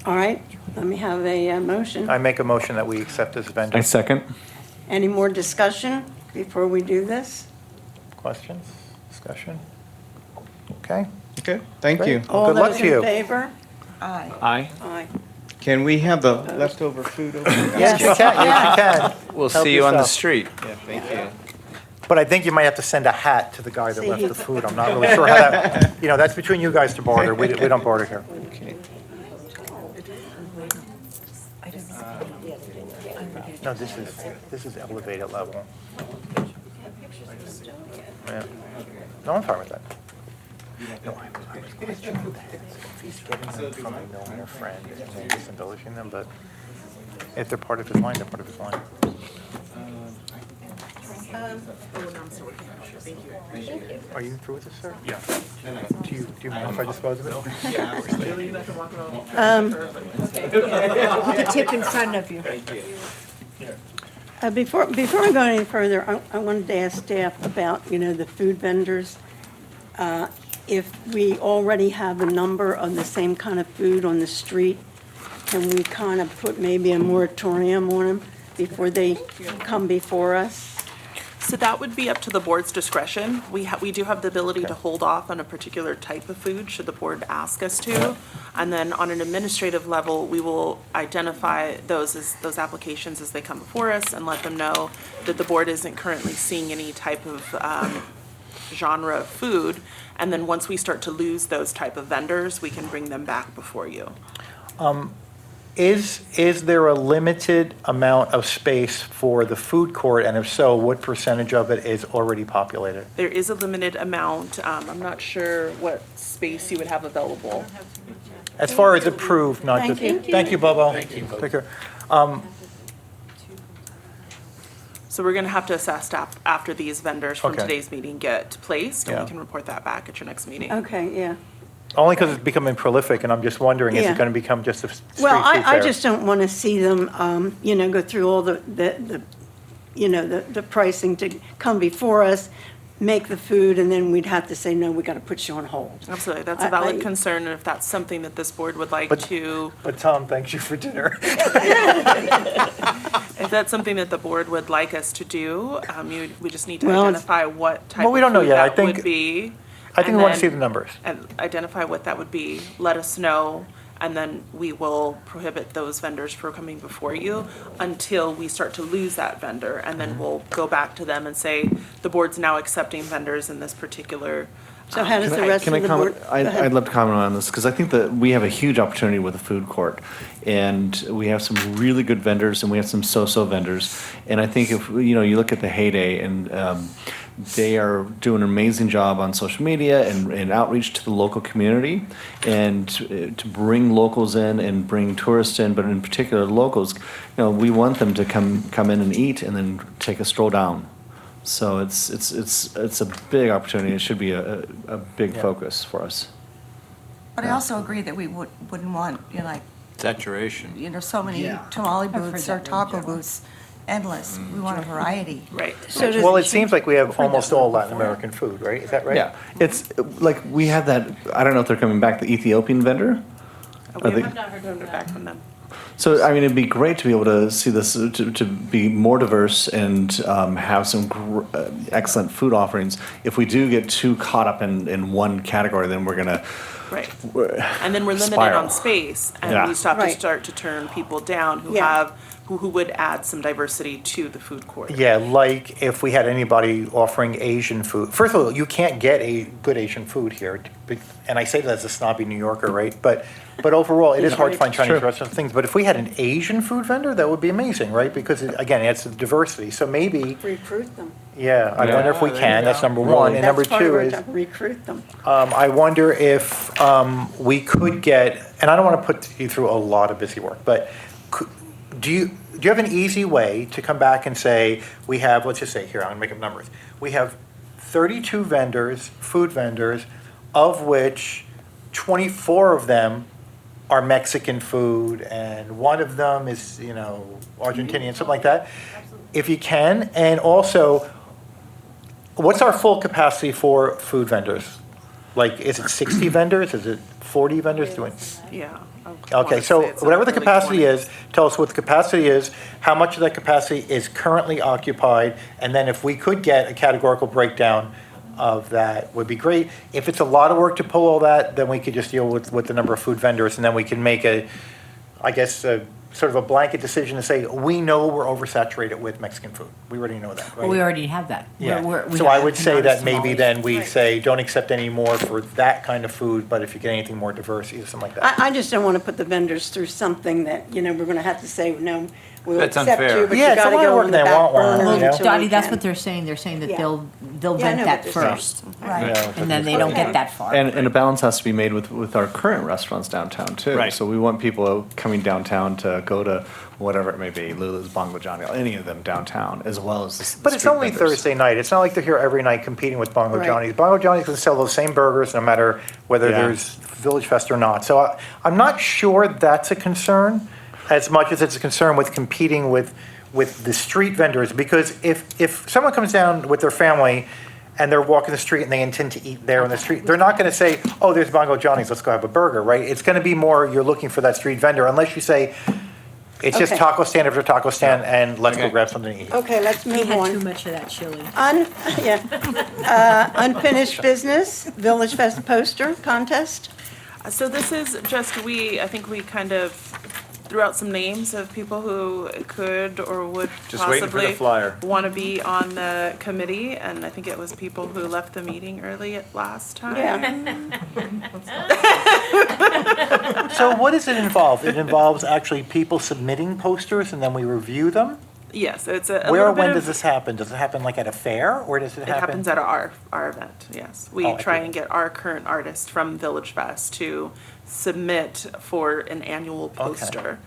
All right, let me have a motion. I make a motion that we accept this vendor. I second. Any more discussion before we do this? Questions, discussion? Okay. Okay, thank you. Well, All good luck those to you. in favor? Aye. Aye. Aye. Can we have the leftover food over there? Yes, you can, yes, you can. We'll Help see you on the yourself. street. Yeah, thank you. But I think you might have to send a hat to the guy that See, left he- the food. I'm not really sure how that, that's between you guys to barter. We don't barter here. No, this is elevated level. Yeah. No, I'm fine with that. No, I was questioning that. If he's getting them from a known or friend and then just embellishing them, but if they're part of his line, they're part of his line. Are you through with this, sir? Yeah. Do you mind if I dispose of it? With a tip in front of you. Before I go any further, I wanted to ask staff about, the food vendors. If we already have a number of the same kind of food on the street, can we kind of put maybe a moratorium on them before they come before us? So that would be up to the board's discretion. We do have the ability to hold off on a particular type of food should the board ask us to. And then on an administrative level, we will identify those applications as they come before us and let them know that the board isn't currently seeing any type of genre of food. And then once we start to lose those type of vendors, we can bring them back before you. Is there a limited amount of space for the food court? And if so, what percentage of it is already populated? There is a limited amount. I'm not sure what space you would have available. As far as approved, not just. Thank you. Thank you, Bobo. Take care. So we're gonna have to assess after these vendors from Okay. today's meeting get placed, and Yeah. we can report that back at your next meeting. Okay, yeah. Only because it's becoming prolific, and I'm just wondering, is Yeah. it going to become just a street food Well, I fair? just don't want to see them, go through all the pricing to come before us, make the food, and then we'd have to say, no, we got to put you on hold. Absolutely, that's a valid concern, and if that's something that this board would like to, But Tom, thanks you for dinner. if that's something that the board would like us to do, we just need to Well, identify what type Well, we of don't know food yet. I that think- would be. I think and we want to then- see the numbers. And identify what that would be, let us know, and then we will prohibit those vendors from coming before you until we start to lose that vendor, and then we'll go back to them and say, the board's now accepting vendors in this particular. So how does the rest Can of I the board? comment? Go ahead. I'd love to comment on this, because I think that we have a huge opportunity with the food court. And we have some really good vendors, and we have some so-so vendors. And I think if, you look at the Heyday, and they are doing an amazing job on social media and outreach to the local community, and to bring locals in and bring tourists in, but in particular locals, we want them to come in and eat and then take a stroll down. So it's a big opportunity. It should be a big focus for us. But I also agree that we wouldn't want, Saturation. so many tamale booths or taco booths, endless. We want a variety. Right. Well, it seems like we have almost all Latin American food, right? Is that right? Yeah, it's like we have that, I don't know if they're coming back, the Ethiopian vendor. We have not heard back from them. So, I mean, it'd be great to be able to see this, to be more diverse and have some excellent food offerings. If we do get too caught up in one category, then we're going to Right. And then we're limited spiral. on space, and Yeah. we start Right. to turn people down who Yeah. would add some diversity to the food court. Yeah, like if we had anybody offering Asian food. First of all, you can't get a good Asian food here. And I say that as a snobby New Yorker, right? But overall, it is hard to find Chinese restaurants and things. But if we had an Asian food vendor, that would be amazing, right? Because, again, it's the diversity. So maybe, Recruit them. yeah, I wonder if we there can. you That's go. number one. And number That's part of two our is, job, recruit them. I wonder if we could get, and I don't want to put you through a lot of busy work, but do you have an easy way to come back and say, we have, let's just say, here, I'm going to make up numbers. We have 32 vendors, food vendors, of which 24 of them are Mexican food, and one of them is, Argentinian, something like that. If you can, and also, what's our full capacity for food vendors? Like, is it 60 vendors? Is it 40 vendors doing? Yeah. Okay, so whatever the capacity is, tell us what the capacity is, how much of that capacity is currently occupied, and then if we could get a categorical breakdown of that, would be great. If it's a lot of work to pull all that, then we could just deal with the number of food vendors, and then we can make sort of a blanket decision to say, we know we're oversaturated with Mexican food. We already know that, right? Well, we already have that. Yeah, We so I have would say that Noras maybe Tamales. then we say, don't accept any more for that kind of food, but if you get anything more diverse, either something like that. I just don't want to put the vendors through something that, we're going to have to say, no, we'll That's accept unfair. you, but you Yeah, it's a got to lot of go work on the they back want one, burner you know? until we Dottie, that's can. what they're saying. They're saying that Yeah. they'll Yeah, I vent know that what they're saying. first, Right. and then they don't get that far. And a balance has to be made with our current restaurants downtown too. Right. So we want people coming downtown to go to whatever it may be, Lulu's, Bongo Johnny, any of them downtown, as well as the But it's street only vendors. Thursday night. It's not like they're here every night competing with Bongo Right. Johnny's. Bongo Johnny's can sell those same burgers no matter whether Yeah. there's VillageFest or not. So I'm not sure that's a concern as much as it's a concern with competing with the street vendors. Because if someone comes down with their family and they're walking the street and they intend to eat there on the street, they're not going to say, oh, there's Bongo Johnny's, let's go have a burger, right? It's going to be more you're looking for that street vendor, unless you say, it's just Okay. taco stand after taco stand, and let's go Okay. grab something to eat. Okay, let's We move had too on. much of that chili. Unfinished business, Village Fest poster contest. So this is just, I think we kind of threw out some names of people who could or would Just waiting for the possibly flyer. want to be on the committee, and I think it was people who left the meeting early last time. So what does it involve? It involves actually people submitting posters and then we review them? Yes, it's a Where or little bit when of- does this happen? Does it happen like at a fair or does it It happen? happens at our event, yes. We Oh, at try the- and get our current artists from VillageFest to submit for an annual poster.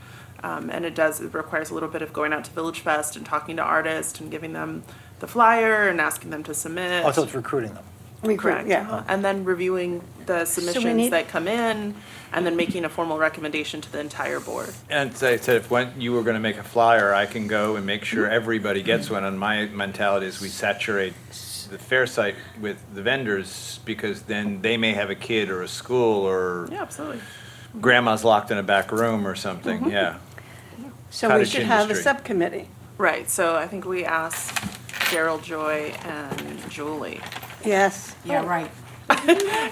And it requires a little bit of going out to VillageFest and talking to artists and giving them the flyer and asking them to submit. Oh, so it's recruiting them. Correct. Yeah. And then reviewing the submissions need- that come in, and then making a formal recommendation to the entire board. And so I said, if when you were gonna make a flyer, I can go and make sure everybody gets one. And my mentality is we saturate the fair site with the vendors, because then they may have a kid or a school or Yeah, absolutely. grandma's locked in a back room or something, yeah. So we Cottage should have a industry. subcommittee. Right, so I think we asked Daryl, Joy, and Julie. Yes. Yeah, right.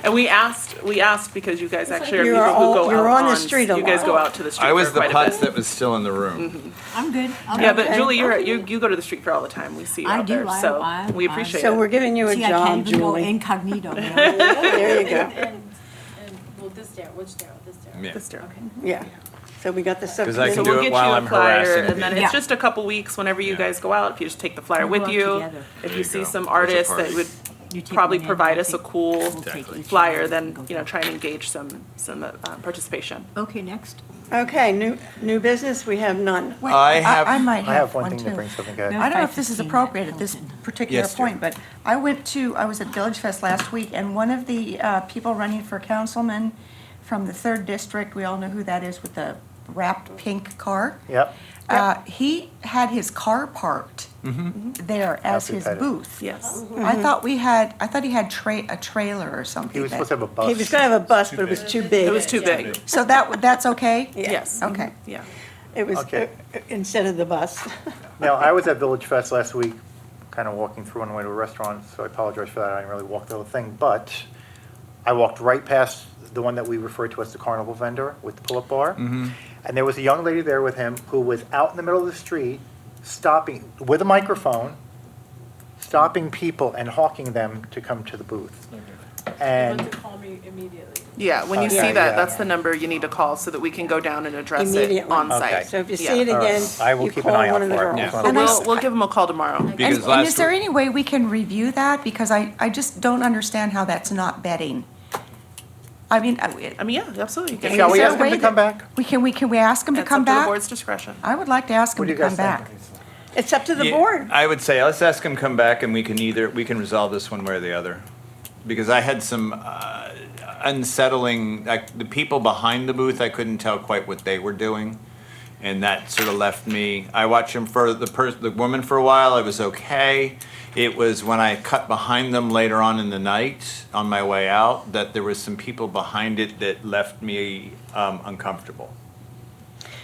And we asked because you guys actually are You're people who all- go you're out on the street a You guys lot. go out to the street I was for the quite a putz bit. that was still in the room. I'm good. Yeah, but Okay. Julie, you go to the street fair all the time. We see you I out do. there, so we appreciate So it. we're giving you a See, I job, can't even go Julie. incognito. You know? There you go. And, well, this Daryl, which Daryl, this Daryl? Yeah. This Daryl. Okay. Yeah. So we got the I subcommittee. So can do we'll it get while you a I'm flyer, harassing and then people. it's just a couple weeks whenever you guys go out. If you just take the flyer We'll with go you, out together. if There you you see go. some There's a artists that party. would You take probably one in, provide I'll us a take- cool we'll take each flyer, one. then Go try and engage some participation. Okay, next. Okay, new business, we have none. Wait, I have- I might I have one one thing to too. bring something good. I don't know if this is appropriate at this particular Yes, dear. point, but I was at VillageFest last week, and one of the people running for councilman from the 3rd District, we all know who that is with the wrapped pink car. Yep. He had his car parked there as his Outfitted. booth. Yes. I thought he had a trailer or something. He was that- supposed to have a bus. He was gonna have a bus, but it was too big. It was too big. So that's okay? Yes. Okay. Yeah. It was, Okay. instead of the bus. Now, I was at Village Fest last week, kind of walking through on the way to a restaurant, so I apologize for that. I didn't really walk the whole thing, but I walked right past the one that we refer to as the carnival vendor with the pull-up bar. And there was a young lady there with him who was out in the middle of the street, stopping with a microphone, stopping people and hawking them to come to the booth. And To call me immediately. Yeah, when you Yeah, see that, yeah. that's the number you need to call so that we can go down and address it Immediately. on Okay. site. So if you Yeah. see it All right. again, I will you keep an call eye out one of the for it. girls. Yeah. So we'll give them a call tomorrow. Because And last is there week- any way we can review that? Because I just don't understand how that's not betting. I mean, Yeah, absolutely. You can- shall we Is there ask a him way to come that- back? can we ask him to It's come up to the back? board's discretion. I would like to ask him What do to you guys come think? back. It's up to the Yeah, board. I would say, let's ask him come back and we can resolve this one way or the other. Because I had some unsettling, like, the people behind the booth, I couldn't tell quite what they were doing. And that sort of left me, I watched him for the woman for a while, I was okay. It was when I cut behind them later on in the night, on my way out, that there was some people behind it that left me uncomfortable.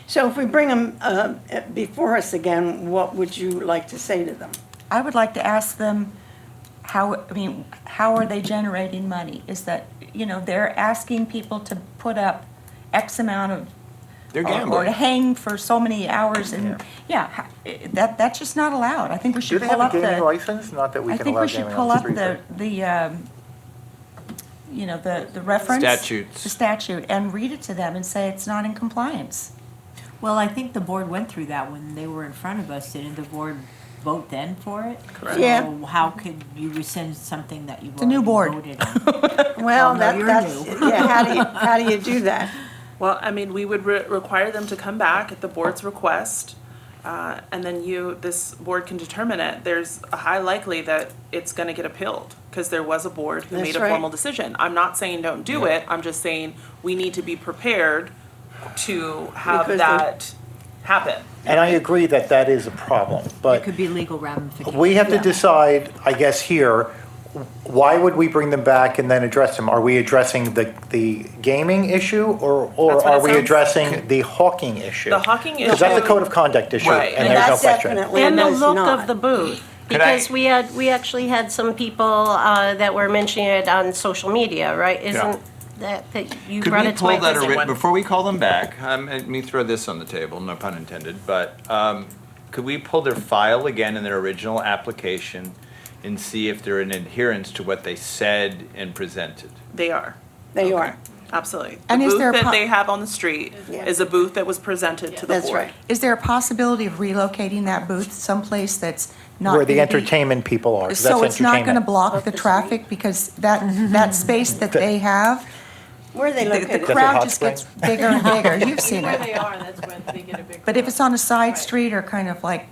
So if we bring them before us again, what would you like to say to them? I would like to ask them how are they generating money? Is that, they're asking people to put up X amount of, They're or gambling. to hang for so many hours and, that's just not allowed. I think we Do should they pull have up a gaming the, license? Not that we I can think allow we should gaming pull on the up street. the reference. Statutes. The statute and read it to them and say it's not in compliance. Well, I think the board went through that when they were in front of us. Didn't the board vote then for it? Correct. So Yeah. how could you rescind something that you've a new already board. voted on? Well, no, that's, you're new. yeah, how do you do that? Well, we would require them to come back at the board's request, and then this board can determine it. There's a high likely that it's gonna get appealed, because there was a board who That's made a right. formal decision. I'm not saying don't do it, I'm just saying we need to be prepared to have Because that happen. And I agree that that is a problem, There but could be legal ramifications. we have to decide, I guess, here, why would we bring them back and then address them? Are we addressing the gaming issue, or That's what are it we sounds- addressing the hawking issue? The hawking Because that's a issue- code of conduct issue, Right. and And there's no that's question. definitely, And the that is look not. of the booth, Could I- because we actually had some people that were mentioning it on social media, right? Isn't that you Could brought we it to my pull that, attention? before we call them back, let me throw this on the table, no pun intended, but could we pull their file again in their original application and see if they're in adherence to what they said and presented? They are, They are. absolutely. And The is booth there a that po- they have on the street is a booth that was presented to the board. That's right. Is there a possibility of relocating that booth someplace that's not Where the gonna be- entertainment people are, 'cause So that's it's not gonna entertainment. block the traffic, because that space that they have, Where are they the located? Desert crowd Hot just gets Springs? bigger and bigger. You've seen Where it. they are, that's when they get a big. But if crowd. it's on a side Right. street or kind of like,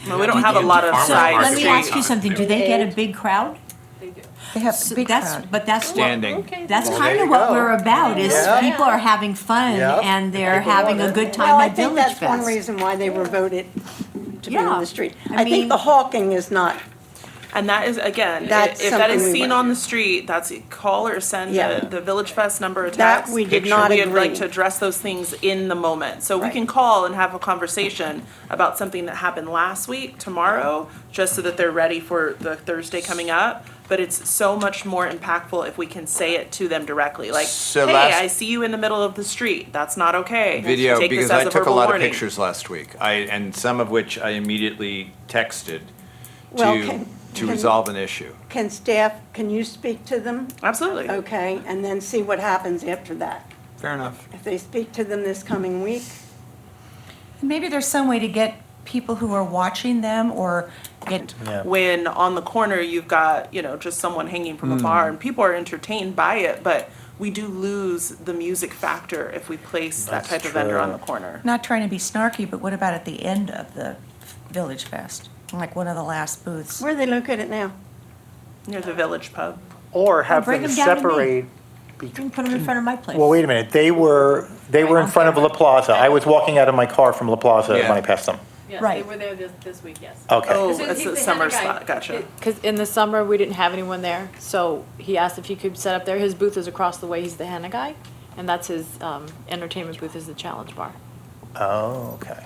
Well, we don't have a lot of So side let me ask you street. something. Do they get a big crowd? They do. They have So a big that's, crowd. but that's Standing. Okay. That's Well, kind there of you what go. we're about, is Yeah. people are having fun Yep. and they're People having love a it. good Well, time I at think Village that's one Fest. reason why they were voted to be Yeah. in the street. I I think mean- the hawking is not, And that is, again, That's if that is something we seen want. on the street, that's, call or send Yeah. the Village Fest number a That text. we did not We'd like agree. to address those things in the moment. So we Right. can call and have a conversation about something that happened last week, tomorrow, just so that they're ready for the Thursday coming up. But it's so much more impactful if we can say it to them directly, like, So hey, last- I see you in the middle of the street. That's not okay. Video, Take this because as I took a verbal lot of warning." pictures last week, and some of which I immediately texted well, to resolve an issue. can staff, can you speak to them? Absolutely. Okay, and then see what happens after that. Fair enough. If they speak to them this coming week, Maybe there's some way to get people who are watching them or get, Yeah. When on the corner, you've got, just someone hanging from a bar and people are entertained by it, but we do lose the music factor if we place that That's type of vendor on true. the corner. not trying to be snarky, but what about at the end of the Village Fest? Like one of the last booths? where are they located now? Near the Village Pub. Or have bring them them down to me. separate. You can put them in front of my place. Well, wait a minute, they were in front of La Plaza. I was walking out of my car from La Plaza Yeah. when I passed them. Yes, Right. they were there this week, yes. Okay. Oh, He's it's the a head summer guy. spot, gotcha. Because in the summer, we didn't have anyone there, so he asked if he could set up there. His booth is across the way, he's the henna guy, and that's his entertainment booth is the challenge bar. Oh, okay.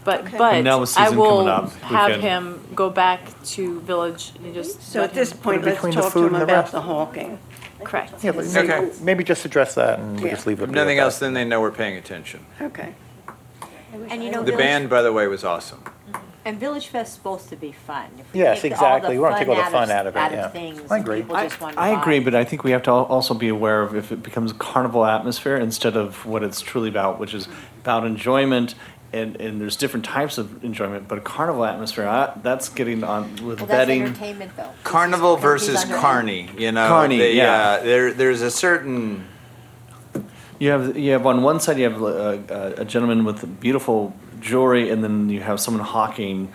But, Okay. but And now with I season will coming up, we have can- him go back to Village and just. So let at this him- point, Put it let's between the talk to food them and the about rest. the hawking. Correct. Yeah, but Okay. maybe just address that and we Yeah. just leave it. If be nothing at else, that. then they know we're paying attention. Okay. And you know, The band, by the way, was awesome. And Village Fest is supposed to be fun. If we Yes, take exactly. We wanna take all the fun out of it, yeah. things, I and agree. people just want to I agree, buy. but I think we have to also be aware of if it becomes a carnival atmosphere instead of what it's truly about, which is about enjoyment. And there's different types of enjoyment, but a carnival atmosphere, that's getting on with Well, that's betting. entertainment though. Carnival This is versus under- carny, Carny, They, yeah. there's a certain, You have on one side, you have a gentleman with beautiful jewelry, and then you have someone hawking,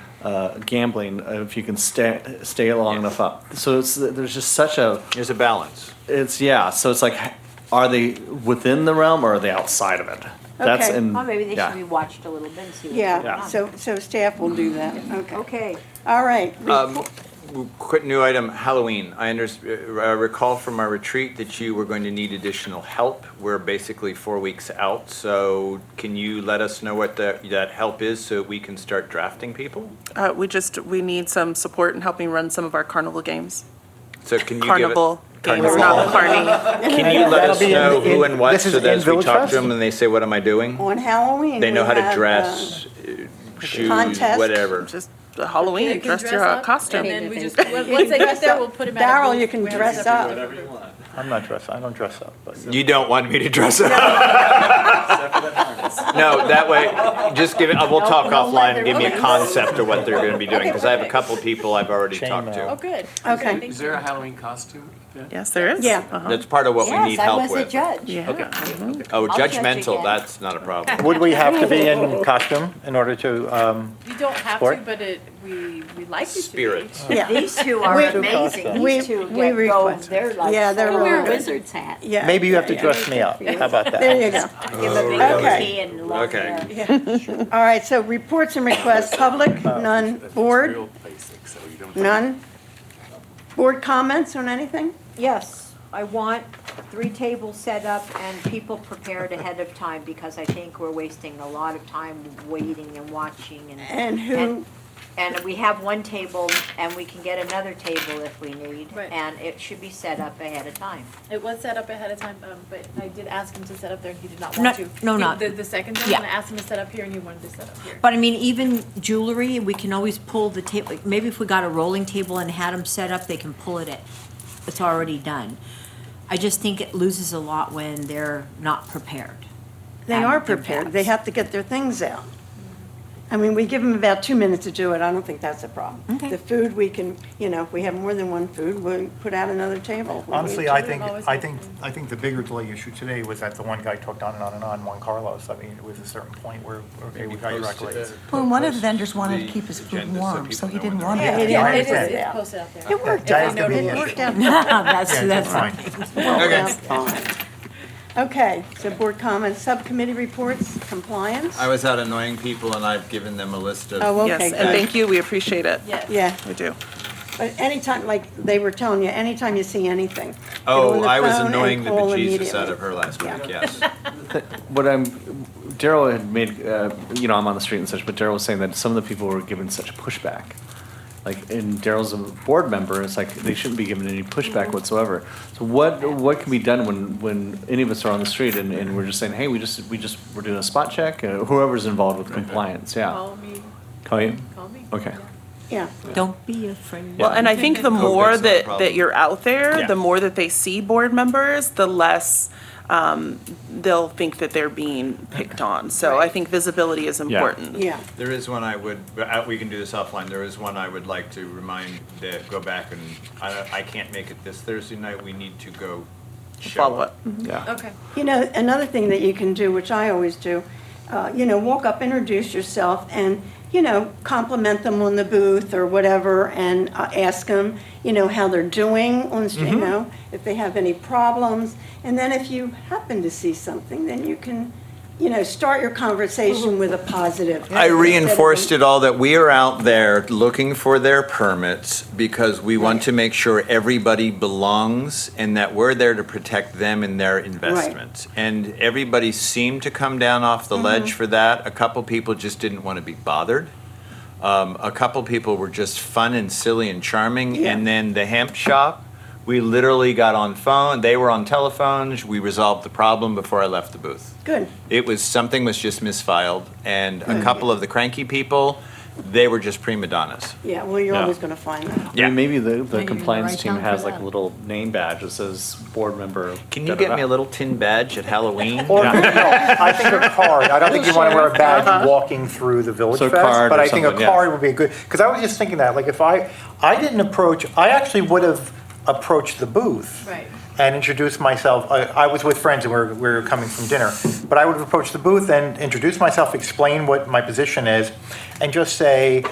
gambling, if you can stay long enough up. So there's just such there's a balance. so it's like, are they within the realm or are they outside of it? That's, Okay. and, Well, maybe they yeah. should be watched a little bit and see what's going Yeah, on. so staff will do that. Okay. Okay. All right. Quick new item, Halloween. I recall from our retreat that you were going to need additional help. We're basically 4 weeks out, so can you let us know what that help is so we can start drafting people? We need some support in helping run some of our carnival games. So can you Carnival give it? games, not carny. Can you let That'll us be know who in- and what this is so that in as we Village talk Fest? to them and they say, what am I doing? On Halloween. They know we how to have, dress, shoes, contest. whatever. Just Halloween, They can dress your up, costume. And then we just, You once can they dress get there, up. we'll put them at a Daryl, booth. you can We have dress separate- up. I don't dress up, but. You don't want me to dress up? No, that way, just give it, we'll talk offline and give me a concept of what they're gonna be doing, because I have a couple people I've already talked Oh, to. good. Okay. Thank Is there a Halloween costume? Yes, there is. Yeah. That's part of what we need Yes, I help was a with. judge. Yeah. Oh, I'll judge judgmental, again. that's not a problem. Would we have to be in costume in order to, You don't have Sport? to, but we like you to be. Spirit. Yeah. These two are We- amazing. we- These two we get request- go, they're like, Yeah, they're wear a really good. wizard's hat. Yeah. maybe you have to yeah, dress me up. How about that? There you go. Give a big Okay. goatee and long Okay. hair. All right, so reports and requests, public, none. Board, none. Board comments on anything? Yes, I want 3 tables set up and people prepared ahead of time because I think we're wasting a lot of time waiting and watching And who, and we have 1 table and we can get another table if we need. Right. And it should be set up ahead of time. It was set up ahead of time, but I did ask him to set up there and he did not No- want to. no, He- not- The second time, Yeah. I asked him to set up here and he wanted to set up here. But I mean, even jewelry, we can always pull the table, maybe if we got a rolling table and had them set up, they can pull it at, it's already done. I just think it loses a lot when they're not prepared. they at are their prepared. jobs. They have to get their things out. I mean, we give them about 2 minutes to do it. I don't think that's a problem. Okay. The food, we can, if we have more than one food, we'll put out another table. Honestly, I think the bigger delay issue today was that the one guy talked on, Juan Carlos. I mean, it was a certain point where, okay, we got your accolades. Well, one of the vendors wanted to keep his food warm, so he didn't want Yeah, it. he I didn't understand. put it out. Post it out there. It worked That out. is gonna be It the worked issue. out. That's fine. Worked out fine. Okay, so board comments, subcommittee reports, compliance? I was out annoying people and I've given them a list of. Oh, okay, Yes, good. and thank you, we appreciate it. Yeah, We do. but anytime, like they were telling you, anytime you see anything. get Oh, on the I was phone and annoying the call bejesus immediately. out of her last week, yes. Daryl had made, I'm on the street and such, but Daryl was saying that some of the people were given such pushback. Like, and Daryl's a board member, it's like, they shouldn't be given any pushback whatsoever. So what can be done when any of us are on the street and we're just saying, hey, we're doing a spot check, whoever's involved with compliance, yeah. Call me. Call you? Call me. Okay. Yeah. Don't be afraid. Well, and I think the more that's not a that problem. you're out there, Yeah. the more that they see board members, the less they'll think that they're being picked on. So I think visibility is important. Yeah, There is one I would, we can do this offline, there is one I would like to remind, that go back and, I can't make it this Thursday night, we need to go show Follow up. up. Yeah. Okay. another thing that you can do, which I always do, walk up, introduce yourself, and, compliment them on the booth or whatever, and ask them, how they're doing on the street, if they have any problems. And then if you happen to see something, then you can, start your conversation with a positive. I reinforced it all that we are out there looking for their permits because we want to make sure everybody belongs and that we're there to protect them and their investment. And everybody seemed to come down off the ledge for that. A couple people just didn't want to be bothered. A couple people were just fun and silly and charming. Yeah. And then the hemp shop, we literally got on phone, they were on telephones, we resolved the problem before I left the booth. Good. Something was just misfiled, and a couple of the cranky people, they were just prima donnas. Yeah, well, you're Yeah. always going to find that. I mean, maybe the Maybe compliance write team down for has like a that. little name badge that says board member. Can you get me a little tin badge at Halloween? Or, I think a card. I don't think you want to wear a badge walking through the Village So a Fest, card but or I think a something, yeah. card would be a good, because I was just thinking that, like, if I actually would have approached the booth. Right. And introduced myself. I was with friends and we were coming from dinner. But I would have approached the booth and introduced myself, explain what my position is, and just say,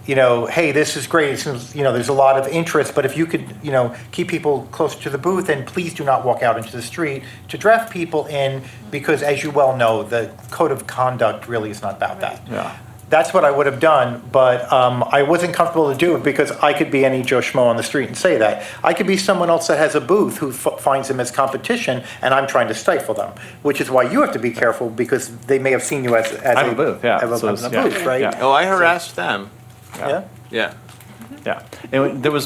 hey, this is great. It seems, there's a lot of interest, but if you could, keep people closer to the booth, and please do not walk out into the street to draft people in, because as you well know, the code of conduct really is not about that. Yeah. That's what I would have done, but I wasn't comfortable to do it because I could be any Joe Schmo on the street and say that. I could be someone else that has a booth who finds them as competition, and I'm trying to stifle them, which is why you have to be careful, because they may have seen you as I have a booth, yeah. as So a it's- booth, yeah. right? Yeah. Oh, I harassed them. Yeah. Yeah. Yeah, and there was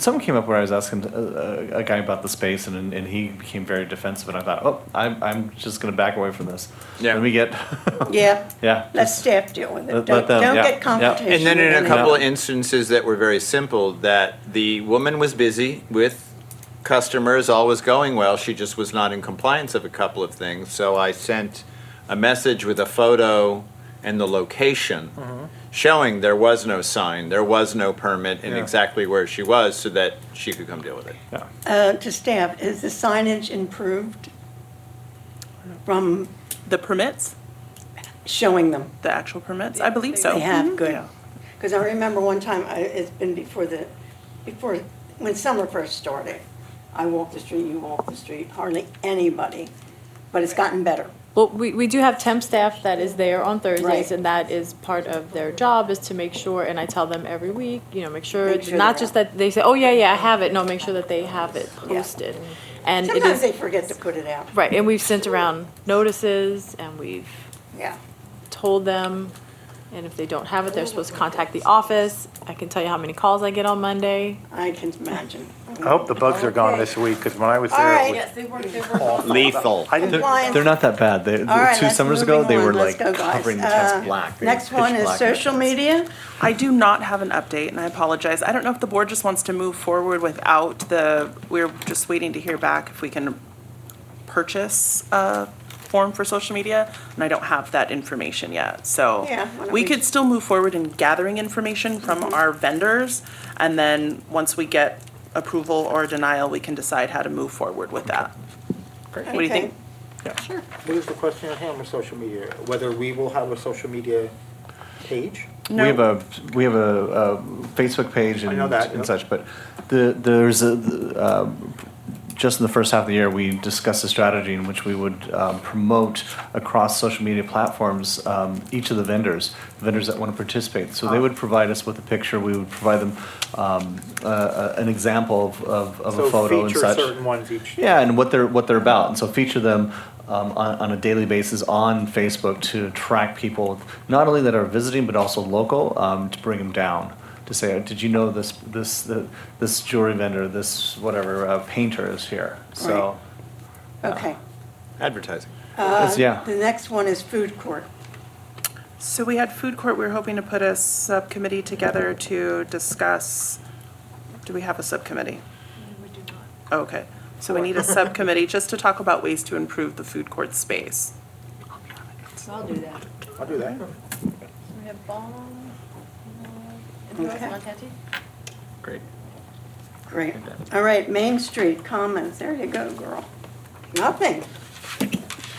someone came up where I was asking a guy about the space, and he became very defensive, and I thought, I'm just going to back away from this. Yeah. Let me get. Yeah. Yeah. Let just staff deal with it. let Don't them, yeah, get yeah. competition. And then in a with couple of anyone. instances that were very simple, that the woman was busy with customers, all was going well, she just was not in compliance of a couple of things. So I sent a message with a photo and the location showing there was no sign, there was no permit, and Yeah. exactly where she was so that she could come deal with it. Yeah. To staff, is the signage improved from The permits, showing them? the actual permits, I believe so. They have, good. Yeah. Because I remember one time, it's been before when summer first started. I walked the street, you walked the street, hardly anybody, but it's gotten better. Well, we do have temp staff that is there on Thursdays, Right. and that is part of their job, is to make sure, and I tell them every week, make sure, Make it's sure not they're just that they say, oh, yeah, I have it. No, make sure that they have it Yeah. posted. And it Sometimes is, they forget to put it out. right, and we've sent around notices, and we've Yeah. told them, and if they don't have it, they're supposed to contact the office. I can tell you how many calls I get on Monday. I can imagine. I hope the bugs are gone Okay. this week, because when I was All there, right. it was they were awful. Lethal. I didn't, Compliance. They're not that bad. All right, 2 let's summers move ago, they on. were Let's like go, guys. covering the tents black. They were Next one pitch is black social tents. media. I do not have an update, and I apologize. I don't know if the board just wants to move forward without we're just waiting to hear back if we can purchase a form for social media, and I don't have that information yet. So Yeah, why don't we we- could still move forward in gathering information from our vendors, and then once we get approval or denial, we can decide how to move forward with that. What do you think? Sure. What is the question at hand with social media? Whether we will have a social media page? We have a Facebook page I know and that, and yep. such, but there's just in the first half of the year, we discussed a strategy in which we would promote across social media platforms each of the vendors that want to participate. So they would provide us with a picture, we would provide them an example of a photo and So such. feature certain ones each. Yeah, and what they're about, and so feature them on a daily basis on Facebook to attract people, not only that are visiting but also local, to bring them down. To say, did you know this jewelry vendor, this whatever painter is here? So Okay. Advertising. Yeah. The next one is food court. So we had food court, we were hoping to put a subcommittee together to discuss, do we have a subcommittee? We do not. Okay, so we need a subcommittee just to talk about ways to improve the food court space. I'll do that. I'll do that. We have Ball. Okay. Great. Great. All right, Main Street, comments. There you go, girl. Nothing.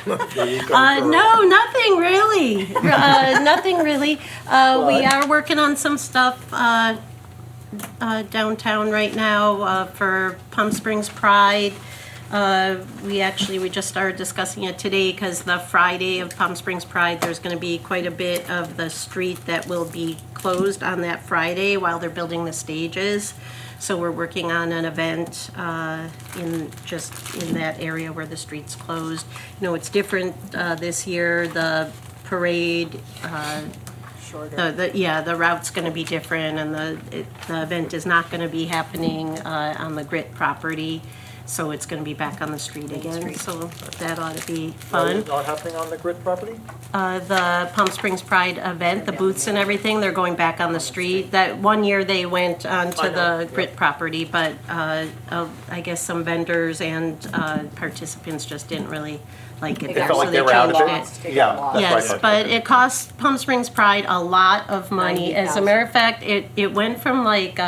No, nothing really. Nothing really. We are working on some stuff downtown right now for Palm Springs Pride. We just started discussing it today because the Friday of Palm Springs Pride, there's going to be quite a bit of the street that will be closed on that Friday while they're building the stages. So we're working on an event in that area where the street's closed. You know, it's different this year. The parade, the route's going to be different, and the event is not going to be happening on the Grit property. So it's going to be back on the street again. So that ought to be fun. Not happening on the Grit property? The Palm Springs Pride event, the booths and everything, they're going back on the street. That one year they went onto the Grit property, but I guess some vendors and participants just didn't really like it They there, felt so like they they were out of changed it? it. Yeah, that's Yes, right. but it cost Palm Springs Pride a lot of money. As a matter of fact, it went from like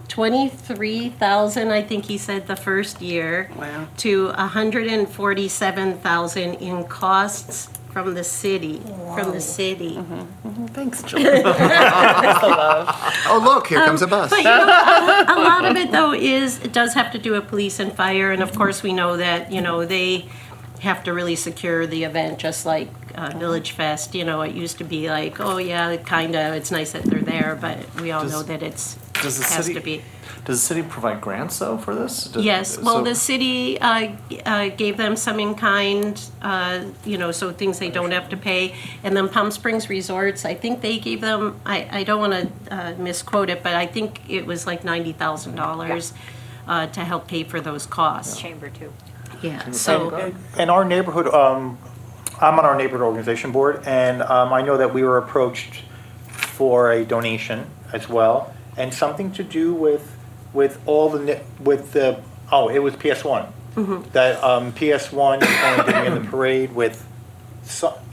23,000, I think he said, the first year, to 147,000 in costs from the city. From the city. Thanks, Julie. Oh, look, here comes a bus. But you know, a lot of it though it does have to do with police and fire, and of course we know that they have to really secure the event, just like VillageFest. It used to be like, oh yeah, it's nice that they're there, but we all know that has to be. Does the city provide grants though for this? Yes, well, the city gave them some in kind, so things they don't have to pay. And then Palm Springs Resorts, I think they gave them, I don't want to misquote it, but I think it was like $90,000 to help pay for those costs. Chamber too. Yeah, so. And our neighborhood, I'm on our neighborhood organization board, and I know that we were approached for a donation as well, and something to do with all the, it was PS1. That PS1 is going to be in the parade with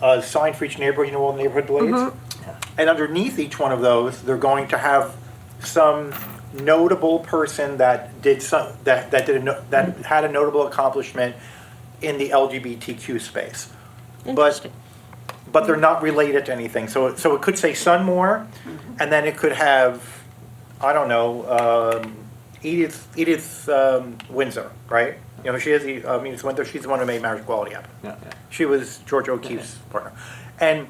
a sign for each neighborhood, all the neighborhood blades. And underneath each one of those, they're going to have some notable person that had a notable accomplishment in the LGBTQ space. But they're not related to anything. So it could say Sunmore, and then it could have, I don't know, Edith Windsor, right? She has Edith Windsor. She's the one who made Marriage Equality happen. Yeah. She was George O'Keeffe's partner, and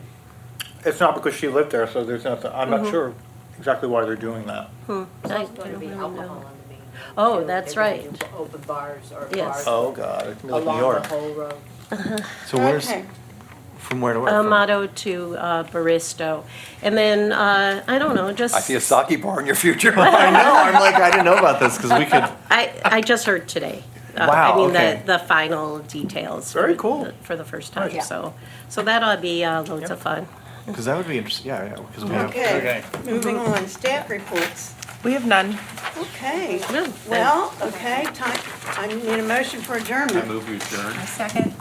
it's not because she lived there. So there's nothing. I'm not sure exactly why they're doing that. There's also going to be alcohol on the main. Oh, too. that's They're gonna right. do Open bars or Yes. bars. Oh God, it's like New Along York. the whole road. So where's from where to where? From- Motto to Baristo. And then, I don't know, just. I see a sake bar in your future. I know. I'm like, I didn't know about this because we could. I just heard today. Wow, I mean, okay. the final details. Very cool. For the first time, Yeah. so that ought to be loads of fun. Because that would be interesting. Yeah. Because we have. Okay, moving on, staff reports. We have none. Okay, Good. well, okay, time, I need a motion for adjournment. Move you adjourn. Second.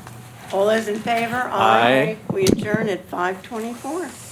All those in favor? Aye. We adjourn at 5:24.